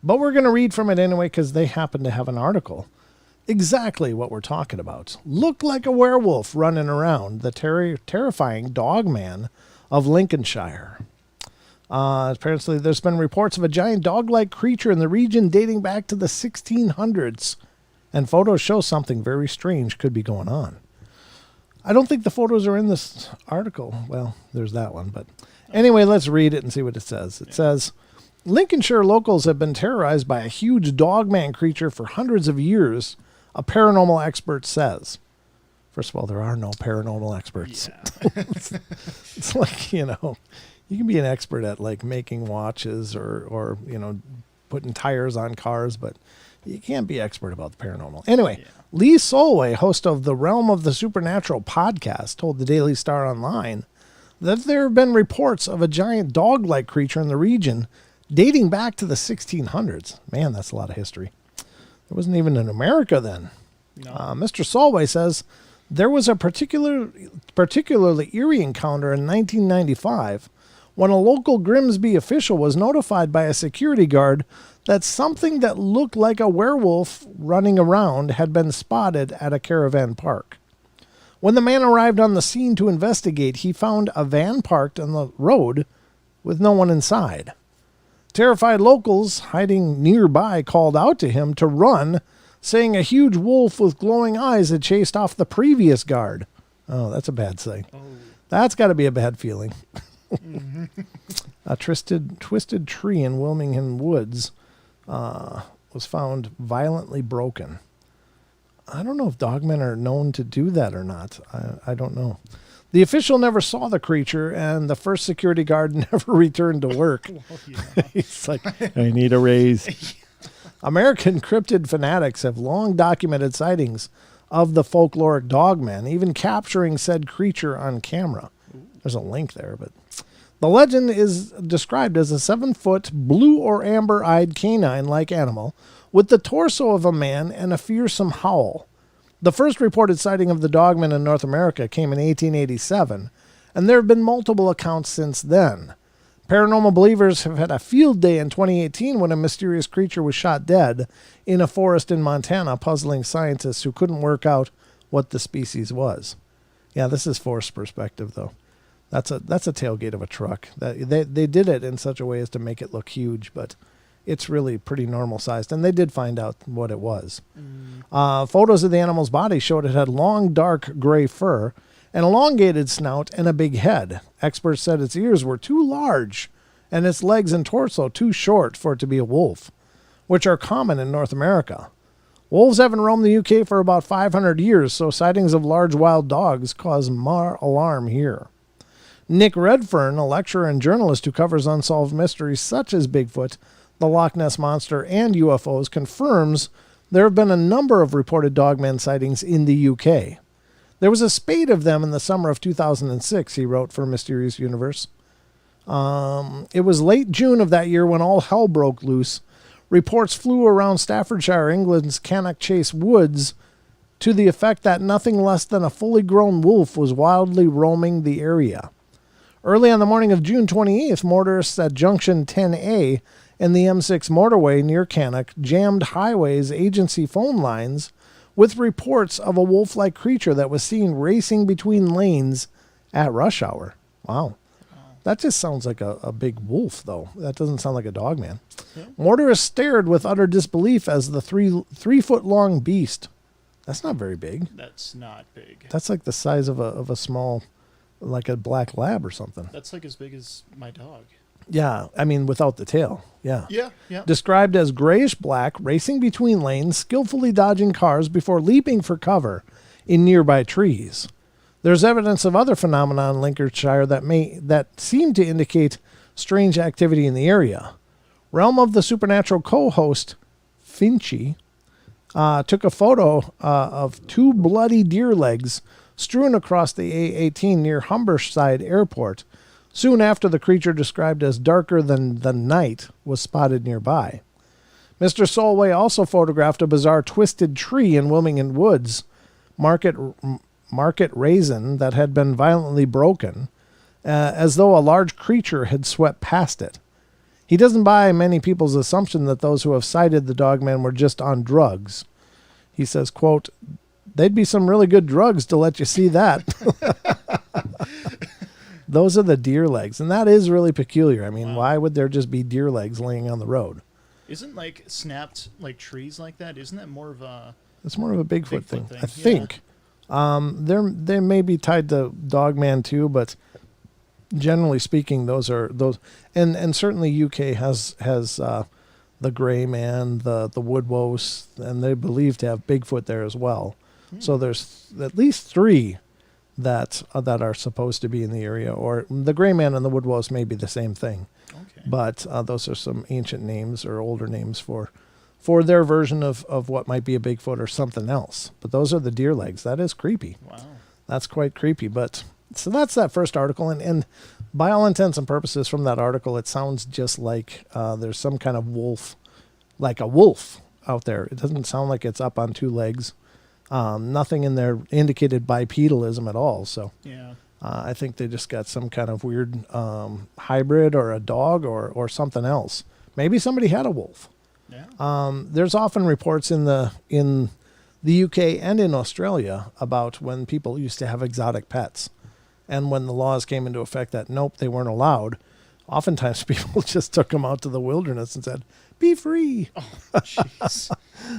But we're going to read from it anyway because they happen to have an article. Exactly what we're talking about. Looked like a werewolf running around, the terrifying Dogman of Lincolnshire. Apparently there's been reports of a giant dog-like creature in the region dating back to the 1600s, and photos show something very strange could be going on. I don't think the photos are in this article. Well, there's that one, but anyway, let's read it and see what it says. It says, Lincolnshire locals have been terrorized by a huge Dogman creature for hundreds of years, a paranormal expert says. First of all, there are no paranormal experts. Yeah. It's like, you can be an expert at like making watches or putting tires on cars, but you can't be expert about the paranormal. Anyway, yeah. Lee Solway, host of the Realm of the Supernatural podcast, told the Daily Star Online that there have been reports of a giant dog-like creature in the region dating back to the 1600s. Man, that's a lot of history. It wasn't even in America then. No. Mr. Solway says there was a particularly eerie encounter in 1995 when a local Grimsby official was notified by a security guard that something that looked like a werewolf running around had been spotted at a caravan park. When the man arrived on the scene to investigate, he found a van parked on the road with no one inside. Terrified locals hiding nearby called out to him to run, saying a huge wolf with glowing eyes had chased off the previous guard. Oh, that's a bad thing. Oh. That's got to be a bad feeling. Mm-hmm. A twisted tree in Wilmington Woods was found violently broken. I don't know if dogmen are known to do that or not. I don't know. The official never saw the creature, and the first security guard never returned to work. Well, yeah. He's like, I need a raise. American cryptid fanatics have long documented sightings of the folkloric Dogman, even capturing said creature on camera. There's a link there, but the legend is described as a 7-foot, blue or amber-eyed canine-like animal with the torso of a man and a fearsome howl. The first reported sighting of the Dogman in North America came in 1887, and there have been multiple accounts since then. Paranormal believers have had a field day in 2018 when a mysterious creature was shot dead in a forest in Montana, puzzling scientists who couldn't work out what the species was. Yeah, this is forced perspective, though. That's a tailgate of a truck. They did it in such a way as to make it look huge, but it's really pretty normal sized, and they did find out what it was. Photos of the animal's body showed it had long, dark gray fur, an elongated snout, and a big head. Experts said its ears were too large and its legs and torso too short for it to be a wolf, which are common in North America. Wolves haven't roamed the UK for about 500 years, so sightings of large wild dogs cause more alarm here. Nick Redfern, a lecturer and journalist who covers unsolved mysteries such as Bigfoot, the Loch Ness Monster, and UFOs, confirms there have been a number of reported Dogman sightings in the UK. There was a spate of them in the summer of 2006, he wrote for Mysterious Universe. It was late June of that year when all hell broke loose. Reports flew around Staffordshire, England's Cannock Chase woods, to the effect that nothing less than a fully grown wolf was wildly roaming the area. Early on the morning of June 28th, motorists at Junction 10A and the M6 motorway near Cannock jammed Highways agency phone lines with reports of a wolf-like creature that was seen racing between lanes at rush hour. Wow. That just sounds like a big wolf, though. That doesn't sound like a Dogman. Yeah. Motorists stared with utter disbelief as the three-foot-long beast. That's not very big. That's not big. That's like the size of a small, like a black lab or something. That's like as big as my dog. Yeah, I mean, without the tail. Yeah. Yeah, yeah. Described as grayish black, racing between lanes, skillfully dodging cars before leaping for cover in nearby trees. There's evidence of other phenomena in Lincolnshire that seem to indicate strange activity in the area. Realm of the Supernatural co-host Finchy took a photo of two bloody deer legs strewn across the A18 near Humberside Airport soon after the creature described as darker than the night was spotted nearby. Mr. Solway also photographed a bizarre twisted tree in Wilmington Woods, Market Raisin, that had been violently broken, as though a large creature had swept past it. He doesn't buy many people's assumption that those who have sighted the Dogman were just on drugs. He says, quote, "They'd be some really good drugs to let you see that." Those are the deer legs, and that is really peculiar. I mean, why would there just be deer legs laying on the road? Isn't like snapped like trees like that? Isn't that more of a? It's more of a Bigfoot thing. I yeah. think. They may be tied to Dogman too, but generally speaking, those, and certainly UK has the Gray Man, the Woodwose, and they believe to have Bigfoot there as well. So there's at least 3 that are supposed to be in the area, or the Gray Man and the Woodwose may be the same thing. Okay. But those are some ancient names or older names for their version of what might be a Bigfoot or something else. But those are the deer legs. That is creepy. Wow. That's quite creepy. But so that's that first article. And by all intents and purposes from that article, it sounds just like there's some kind of wolf, like a wolf out there. It doesn't sound like it's up on 2 legs. Nothing in there indicated bipedalism at all. So Yeah. I think they just got some kind of weird hybrid or a dog or something else. Maybe somebody had a wolf. Yeah. There's often reports in the UK and in Australia about when people used to have exotic pets, and when the laws came into effect that nope, they weren't allowed. Oftentimes people just took them out to the wilderness and said, "Be free." Oh, jeez.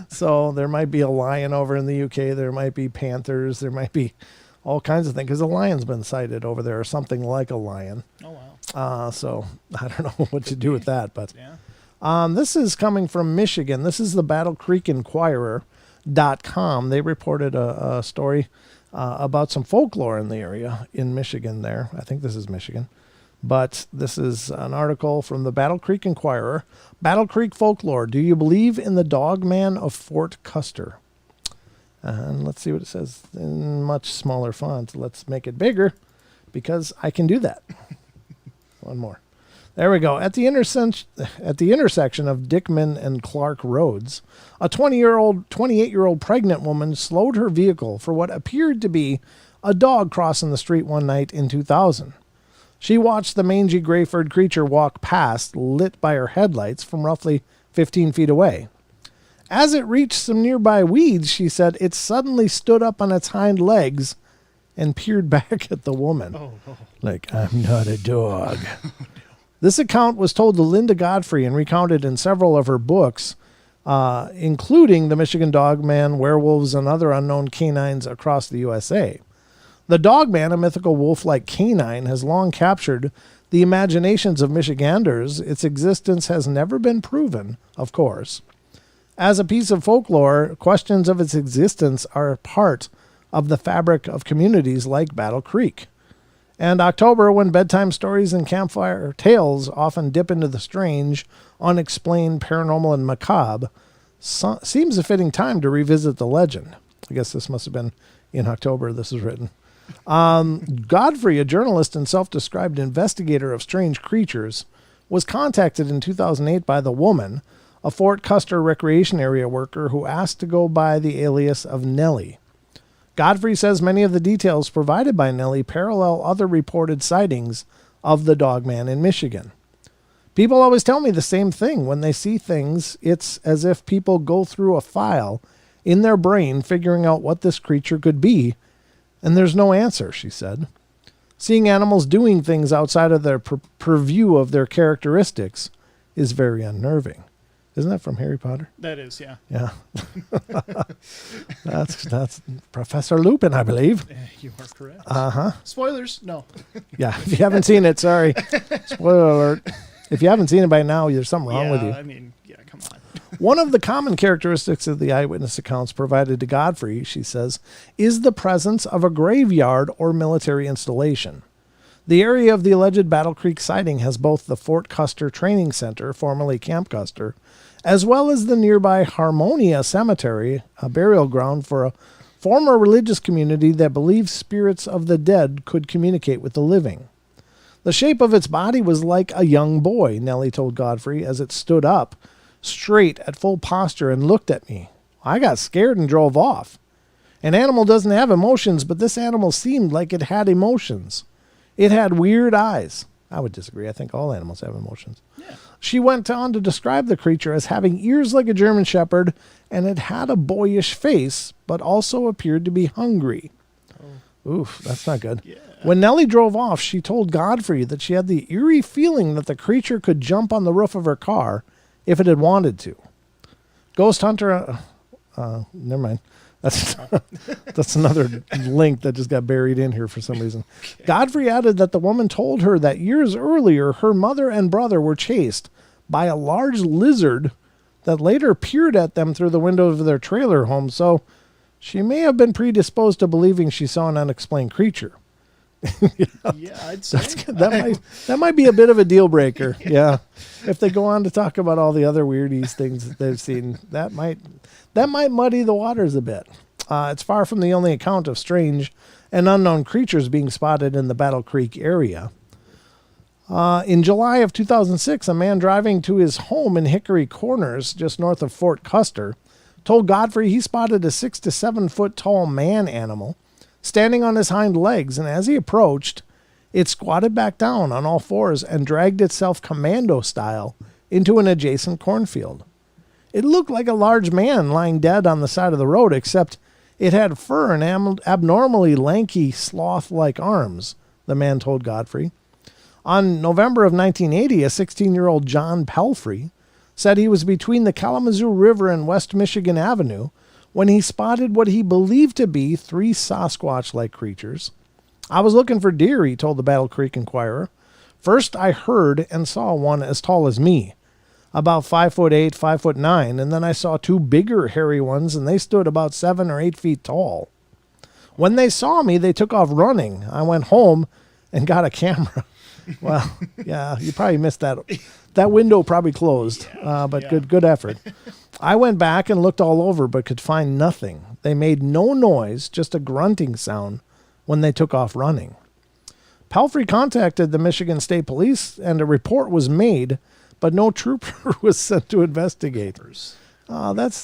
So there might be a lion over in the UK. There might be panthers. There might be all kinds of things, because a lion's been sighted over there, or something like a lion. Oh wow. So I don't know what to do with that, but. Yeah. This is coming from Michigan. This is the Battle Creek Inquirer.com. They reported a story about some folklore in the area in Michigan there. I think this is Michigan. But this is an article from the Battle Creek Inquirer. Battle Creek folklore. Do you believe in the Dogman of Fort Custer? And let's see what it says in much smaller font. Let's make it bigger, because I can do that. One more. There we go. At the intersection of Dickman and Clark Roads, a 28-year-old pregnant woman slowed her vehicle for what appeared to be a dog crossing the street one night in 2000. She watched the mangy gray-furred creature walk past, lit by her headlights from roughly 15 feet away. As it reached some nearby weeds, she said, it suddenly stood up on its hind legs and peered back at the woman. Oh. Like, "I'm not a dog." This account was told to Linda Godfrey and recounted in several of her books, including The Michigan Dogman, Werewolves, and Other Unknown Canines Across the USA. The Dogman, a mythical wolf-like canine, has long captured the imaginations of Michiganders. Its existence has never been proven, of course. As a piece of folklore, questions of its existence are part of the fabric of communities like Battle Creek. And October, when bedtime stories and campfire tales often dip into the strange, unexplained, paranormal, and macabre, seems a fitting time to revisit the legend. I guess this must have been in October this was written. Godfrey, a journalist and self-described investigator of strange creatures, was contacted in 2008 by the woman, a Fort Custer recreation area worker who asked to go by the alias of Nellie. Godfrey says many of the details provided by Nellie parallel other reported sightings of the Dogman in Michigan. People always tell me the same thing. When they see things, it's as if people go through a file in their brain figuring out what this creature could be, and there's no answer, she said. Seeing animals doing things outside of their purview of their characteristics is very unnerving. Isn't that from Harry Potter? That is, yeah. Yeah. That's Professor Lupin, I believe. You are correct. Uh-huh. Spoilers? No. Yeah, if you haven't seen it, sorry. Spoiler alert. If you haven't seen it by now, there's something wrong with you. I mean, yeah, come on. One of the common characteristics of the eyewitness accounts provided to Godfrey, she says, is the presence of a graveyard or military installation. The area of the alleged Battle Creek sighting has both the Fort Custer Training Center, formerly Camp Custer, as well as the nearby Harmonia Cemetery, a burial ground for a former religious community that believes spirits of the dead could communicate with the living. The shape of its body was like a young boy, Nellie told Godfrey, as it stood up, straight at full posture, and looked at me. I got scared and drove off. An animal doesn't have emotions, but this animal seemed like it had emotions. It had weird eyes. I would disagree. I think all animals have emotions. Yeah. She went on to describe the creature as having ears like a German shepherd, and it had a boyish face, but also appeared to be hungry. Oh. Oof, that's not good. Yeah. When Nellie drove off, she told Godfrey that she had the eerie feeling that the creature could jump on the roof of her car if it had wanted to. Ghost Hunter, never mind. That's another link that just got buried in here for some reason. Okay. Godfrey added that the woman told her that years earlier, her mother and brother were chased by a large lizard that later peered at them through the window of their trailer home, so she may have been predisposed to believing she saw an unexplained creature. Yeah, I'd say that might be a bit of a deal breaker. Yeah, if they go on to talk about all the other weirdies things that they've seen, that might muddy the waters a bit. It's far from the only account of strange and unknown creatures being spotted in the Battle Creek area. In July of 2006, a man driving to his home in Hickory Corners, just north of Fort Custer, told Godfrey he spotted a 6 to 7 foot tall man animal standing on his hind legs, and as he approached, it squatted back down on all fours and dragged itself commando style into an adjacent cornfield. It looked like a large man lying dead on the side of the road, except it had fur and abnormally lanky sloth-like arms, the man told Godfrey. On November of 1980, a 16-year-old John Pelfrey said he was between the Kalamazoo River and West Michigan Avenue when he spotted what he believed to be 3 Sasquatch-like creatures. I was looking for deer, he told the Battle Creek Inquirer. First, I heard and saw one as tall as me, about 5'8", 5'9", and then I saw 2 bigger hairy ones, and they stood about 7 or 8 feet tall. When they saw me, they took off running. I went home and got a camera. Well, yeah, you probably missed that. That window probably closed, but good effort. I went back and looked all over, but could find nothing. They made no noise, just a grunting sound when they took off running. Pelfrey contacted the Michigan State Police, and a report was made, but no trooper was sent to investigate. That's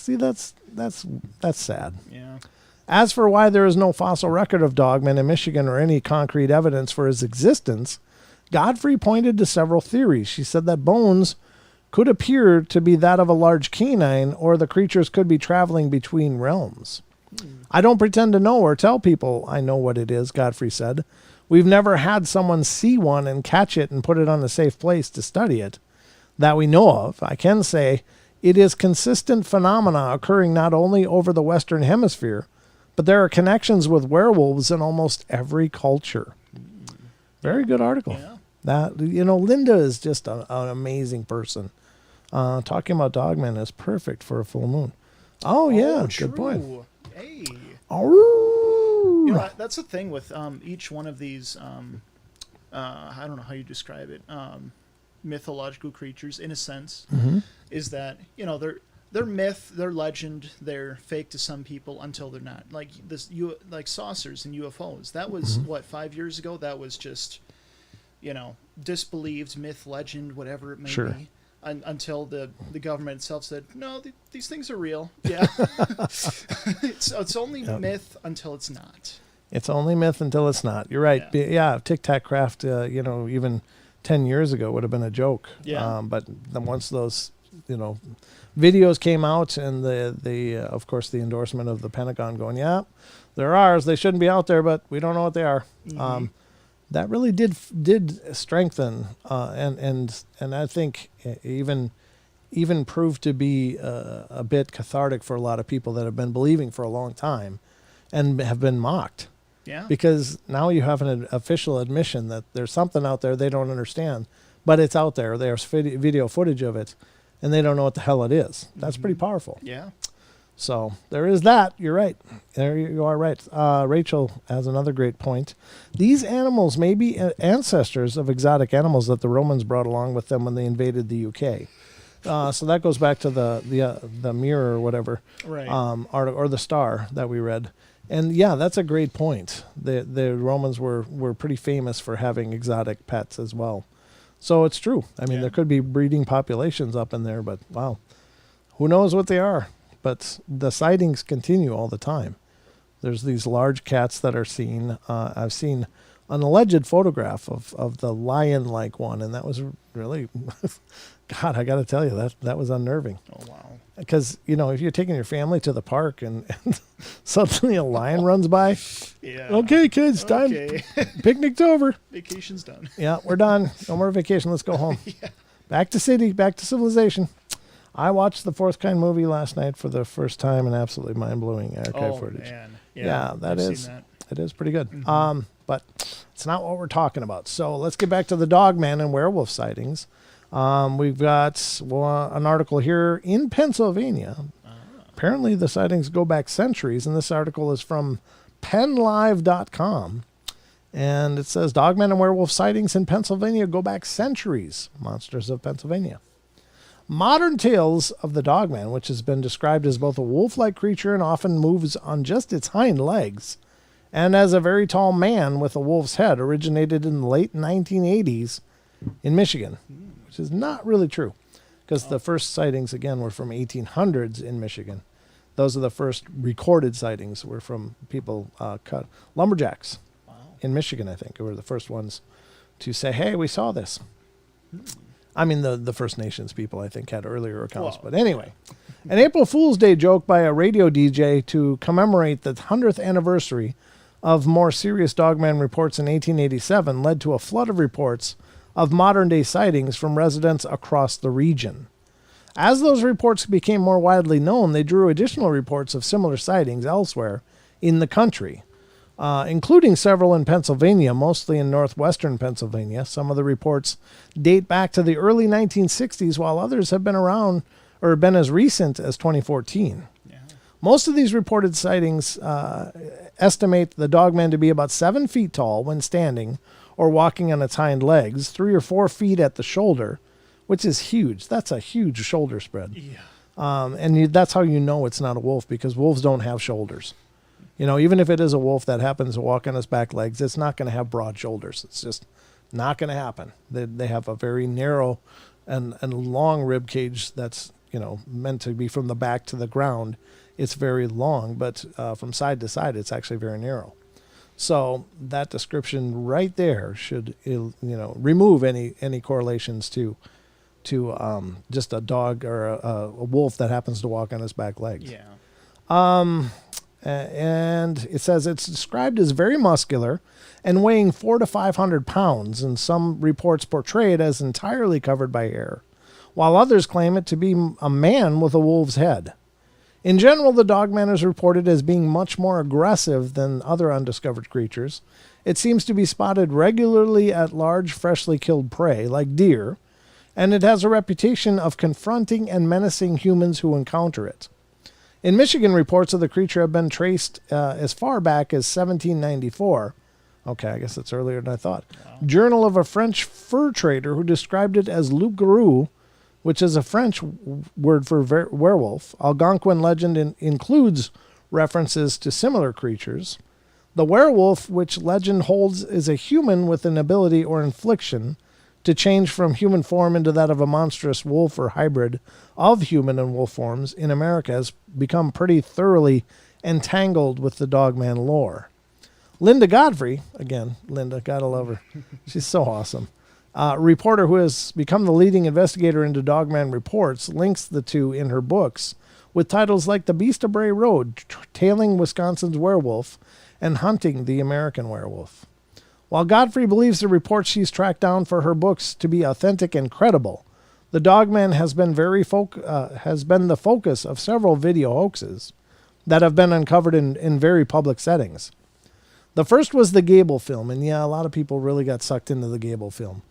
sad. Yeah. As for why there is no fossil record of Dogman in Michigan or any concrete evidence for his existence, Godfrey pointed to several theories. She said that bones could appear to be that of a large canine, or the creatures could be traveling between realms. I don't pretend to know or tell people I know what it is, Godfrey said. We've never had someone see one and catch it and put it on a safe place to study it. That we know of, I can say it is consistent phenomena occurring not only over the Western Hemisphere, but there are connections with werewolves in almost every culture. Very good article. Yeah. Linda is just an amazing person. Talking about Dogman is perfect for a full moon. Oh yeah, true. Good point. Hey. Oh. That's the thing with each one of these. I don't know how you describe it. Mythological creatures, in a sense, is that they're myth, they're legend, they're fake to some people until they're not. Like like saucers and UFOs. That was 5 years ago. That was just disbelieved, myth, legend, whatever it may be. Until the government itself said, no, these things are real. Yeah. it's only myth until it's not. It's only myth until it's not. You're right. Yeah, Tic Tac craft, even 10 years ago would have been a joke. Yeah. But then once those, videos came out and the of course, the endorsement of the Pentagon going, yeah, they're ours. They shouldn't be out there, but we don't know what they are. Mm-hmm. That really did strengthen and I think even proved to be a bit cathartic for a lot of people that have been believing for a long time and have been mocked. Yeah. Because now you have an official admission that there's something out there they don't understand, but it's out there. There's video footage of it, and they don't know what the hell it is. That's pretty powerful. Yeah. So there is that. You're right. There you are right. Rachel has another great point. These animals may be ancestors of exotic animals that the Romans brought along with them when they invaded the UK. So that goes back to the Mirror or whatever, Right. article, or the Star that we read. And yeah, that's a great point. The Romans were pretty famous for having exotic pets as well. So it's true. I mean, Yeah. there could be breeding populations up in there, but wow, who knows what they are? But the sightings continue all the time. There's these large cats that are seen. I've seen an alleged photograph of the lion-like one, and that was really, God, I got to tell you, that was unnerving. Oh, wow. Because, if you're taking your family to the park and suddenly a lion runs by, Yeah. okay, kids, time, Okay. picnic's over. Vacation's done. Yeah, we're done. No more vacation. Let's go home. Back to city, back to civilization. I watched the Fourth Kind movie last night for the first time, and absolutely mind-blowing archive footage. Man. Yeah, I've is. seen that. It is pretty good. But it's not what we're talking about. So let's get back to the Dogman and werewolf sightings. We've got an article here in Pennsylvania. Apparently the sightings go back centuries, and this article is from PennLive.com. And it says, Dogman and werewolf sightings in Pennsylvania go back centuries. Monsters of Pennsylvania. Modern tales of the Dogman, which has been described as both a wolf-like creature and often moves on just its hind legs, and as a very tall man with a wolf's head, originated in the late 1980s in Michigan, which is not really true, because the first sightings, again, were from 1800s in Michigan. Those are the first recorded sightings were from people, lumberjacks in Michigan, I think, were the first ones to say, hey, we saw this. I mean, the First Nations people, I think, had earlier accounts. Well, but anyway, an April Fool's Day joke by a radio DJ to commemorate the 100th anniversary of more serious Dogman reports in 1887 led to a flood of reports of modern-day sightings from residents across the region. As those reports became more widely known, they drew additional reports of similar sightings elsewhere in the country, including several in Pennsylvania, mostly in northwestern Pennsylvania. Some of the reports date back to the early 1960s, while others have been around or been as recent as 2014. Yeah. Most of these reported sightings estimate the Dogman to be about 7 feet tall when standing or walking on its hind legs, 3 or 4 feet at the shoulder, which is huge. That's a huge shoulder spread. Yeah. That's how you know it's not a wolf, because wolves don't have shoulders. Even if it is a wolf that happens to walk on its back legs, it's not going to have broad shoulders. It's just not going to happen. They have a very narrow and long rib cage that's, meant to be from the back to the ground. It's very long, but from side to side, it's actually very narrow. So that description right there should, remove any correlations to just a dog or a wolf that happens to walk on its back legs. Yeah. And it says it's described as very muscular and weighing 400 to 500 pounds, and some reports portray it as entirely covered by hair, while others claim it to be a man with a wolf's head. In general, the Dogman is reported as being much more aggressive than other undiscovered creatures. It seems to be spotted regularly at large, freshly killed prey, like deer, and it has a reputation of confronting and menacing humans who encounter it. In Michigan, reports of the creature have been traced as far back as 1794. Okay, I guess that's earlier than I thought. Wow. Journal of a French fur trader who described it as loup-garou, which is a French word for werewolf. Algonquin legend includes references to similar creatures. The werewolf, which legend holds, is a human with an ability or infliction to change from human form into that of a monstrous wolf or hybrid of human and wolf forms in America, has become pretty thoroughly entangled with the Dogman lore. Linda Godfrey, again, Linda, gotta love her. She's so awesome. Reporter who has become the leading investigator into Dogman reports, links the two in her books with titles like The Beast of Bray Road, Tailing Wisconsin's Werewolf, and Hunting the American Werewolf. While Godfrey believes the reports she's tracked down for her books to be authentic and credible, the Dogman has been the focus of several video hoaxes that have been uncovered in very public settings. The first was the Gable film, and yeah, a lot of people really got sucked into the Gable film.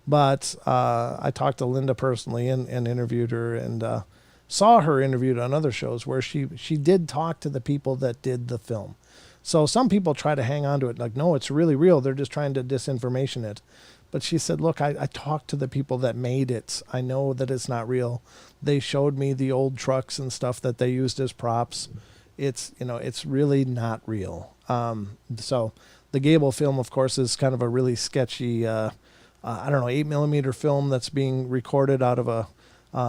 But I talked to Linda personally and interviewed her, and saw her interviewed on other shows where she did talk to the people that did the film. So some people try to hang on to it like, no, it's really real. They're just trying to disinformation it. But she said, look, I talked to the people that made it. I know that it's not real. They showed me the old trucks and stuff that they used as props. It's, it's really not real. So the Gable film, of course, is kind of a really sketchy, 8mm film that's being recorded out of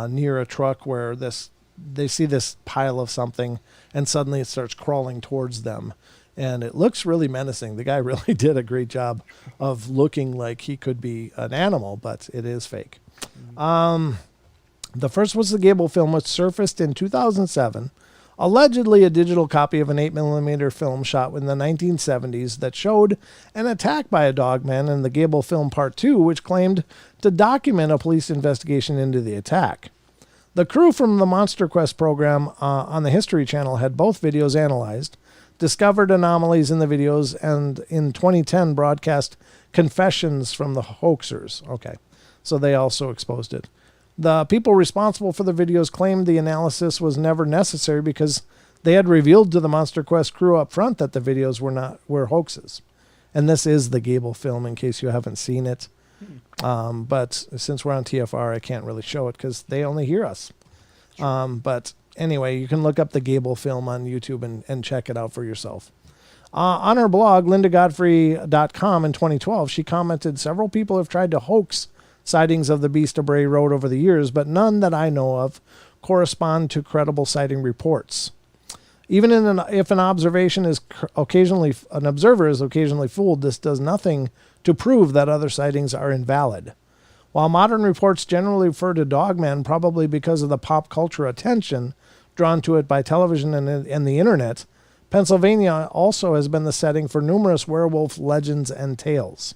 near a truck where they see this pile of something and suddenly it starts crawling towards them. And it looks really menacing. The guy really did a great job of looking like he could be an animal, but it is fake. The first was the Gable film, which surfaced in 2007. Allegedly a digital copy of an 8mm film shot in the 1970s that showed an attack by a dogman, and the Gable film Part 2, which claimed to document a police investigation into the attack. The crew from the Monster Quest program on the History Channel had both videos analyzed, discovered anomalies in the videos, and in 2010 broadcast confessions from the hoaxers. Okay, so they also exposed it. The people responsible for the videos claimed the analysis was never necessary because they had revealed to the Monster Quest crew up front that the videos were hoaxes. And this is the Gable film, in case you haven't seen it. But since we're on TFR, I can't really show it because they only hear us. But anyway, you can look up the Gable film on YouTube and check it out for yourself. On her blog, lindagodfrey.com, in 2012, she commented, several people have tried to hoax sightings of the Beast of Bray Road over the years, but none that I know of correspond to credible sighting reports. Even if an observer is occasionally fooled, this does nothing to prove that other sightings are invalid. While modern reports generally refer to Dogman, probably because of the pop culture attention drawn to it by television and the internet, Pennsylvania also has been the setting for numerous werewolf legends and tales.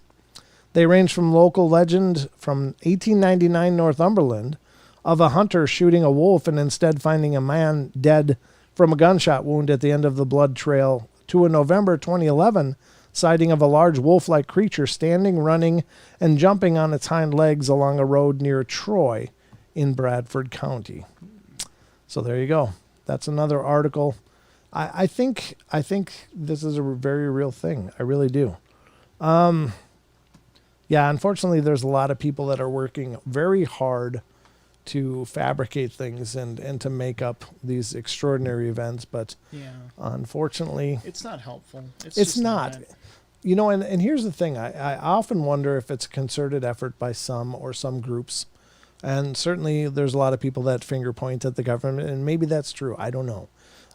They range from local legend from 1899 Northumberland of a hunter shooting a wolf and instead finding a man dead from a gunshot wound at the end of the blood trail, to a November 2011 sighting of a large wolf-like creature standing, running, and jumping on its hind legs along a road near Troy in Bradford County. So there you go. That's another article. I think this is a very real thing. I really do. Yeah, unfortunately, there's a lot of people that are working very hard to fabricate things and to make up these extraordinary events. But unfortunately, it's not helpful. It's not. And here's the thing. I often wonder if it's a concerted effort by some groups. And certainly there's a lot of people that finger point at the government, and maybe that's true. I don't know.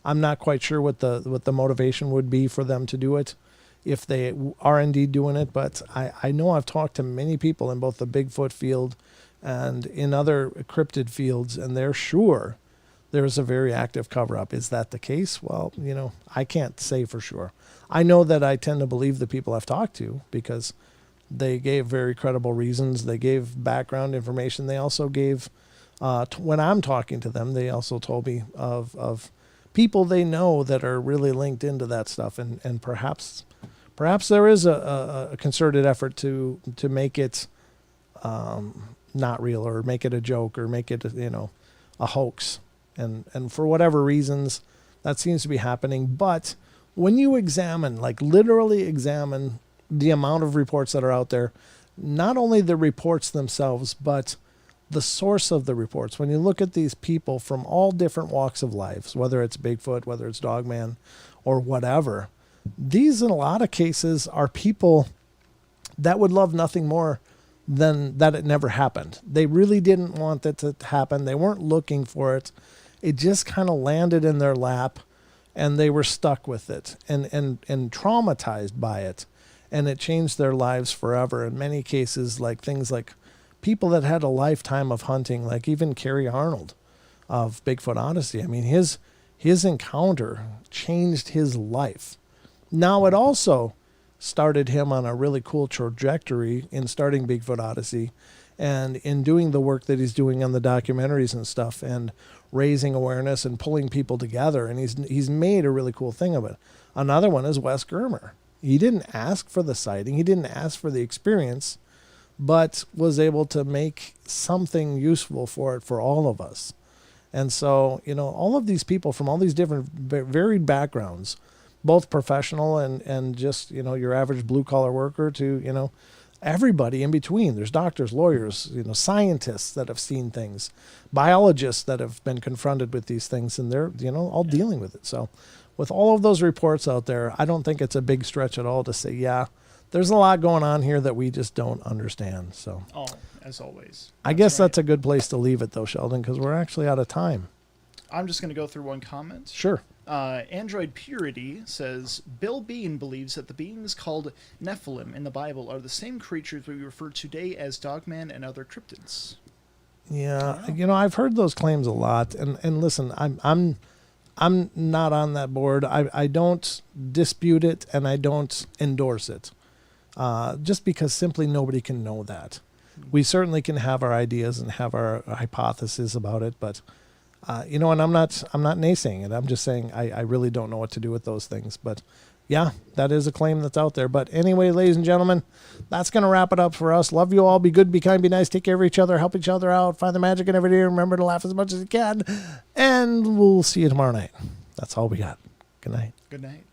I'm not quite sure what the motivation would be for them to do it, if they are indeed doing it. But I know I've talked to many people in both the Bigfoot field and in other cryptid fields, and they're sure there's a very active cover-up. Is that the case? Well, I can't say for sure. I know that I tend to believe the people I've talked to because they gave very credible reasons. They gave background information. They also gave, when I'm talking to them, they also told me of people they know that are really linked into that stuff. And perhaps there is a concerted effort to make it not real, or make it a joke, or make it a hoax. And for whatever reasons, that seems to be happening. But when you literally examine the amount of reports that are out there, not only the reports themselves, but the source of the reports. When you look at these people from all different walks of life, whether it's Bigfoot, whether it's Dogman, or whatever, these in a lot of cases are people that would love nothing more than that it never happened. They really didn't want it to happen. They weren't looking for it. It just kind of landed in their lap, and they were stuck with it and traumatized by it. And it changed their lives forever. In many cases, things like people that had a lifetime of hunting, like even Kerry Arnold of Bigfoot Odyssey. I mean, his encounter changed his life. Now, it also started him on a really cool trajectory in starting Bigfoot Odyssey and in doing the work that he's doing on the documentaries and stuff, and raising awareness and pulling people together. And he's made a really cool thing of it. Another one is Wes Germer. He didn't ask for the sighting. He didn't ask for the experience. but was able to make something useful for it for all of us. And so, all of these people from all these different varied backgrounds, both professional and just, your average blue collar worker to, everybody in between. There's doctors, lawyers, scientists that have seen things, biologists that have been confronted with these things, and they're, all dealing with it. So with all of those reports out there, I don't think it's a big stretch at all to say, yeah, there's a lot going on here that we just don't understand. So, as always. I guess that's a good place to leave it, though, Sheldon, because we're actually out of time. I'm just going to go through one comment. Sure. Android Purity says, Bill Bean believes that the beings called Nephilim in the Bible are the same creatures we refer to today as Dogman and other cryptids. Yeah, I've heard those claims a lot, and listen, I'm not on that board. I don't dispute it, and I don't endorse it. Just because simply nobody can know that. We certainly can have our ideas and have our hypotheses about it, but and I'm not naysaying it. I'm just saying I really don't know what to do with those things. But yeah, that is a claim that's out there. But anyway, ladies and gentlemen, that's going to wrap it up for us. Love you all. Be good, be kind, be nice, take care of each other, help each other out, find the magic in every day. Remember to laugh as much as you can. And we'll see you tomorrow night. That's all we got. Good night. Good night.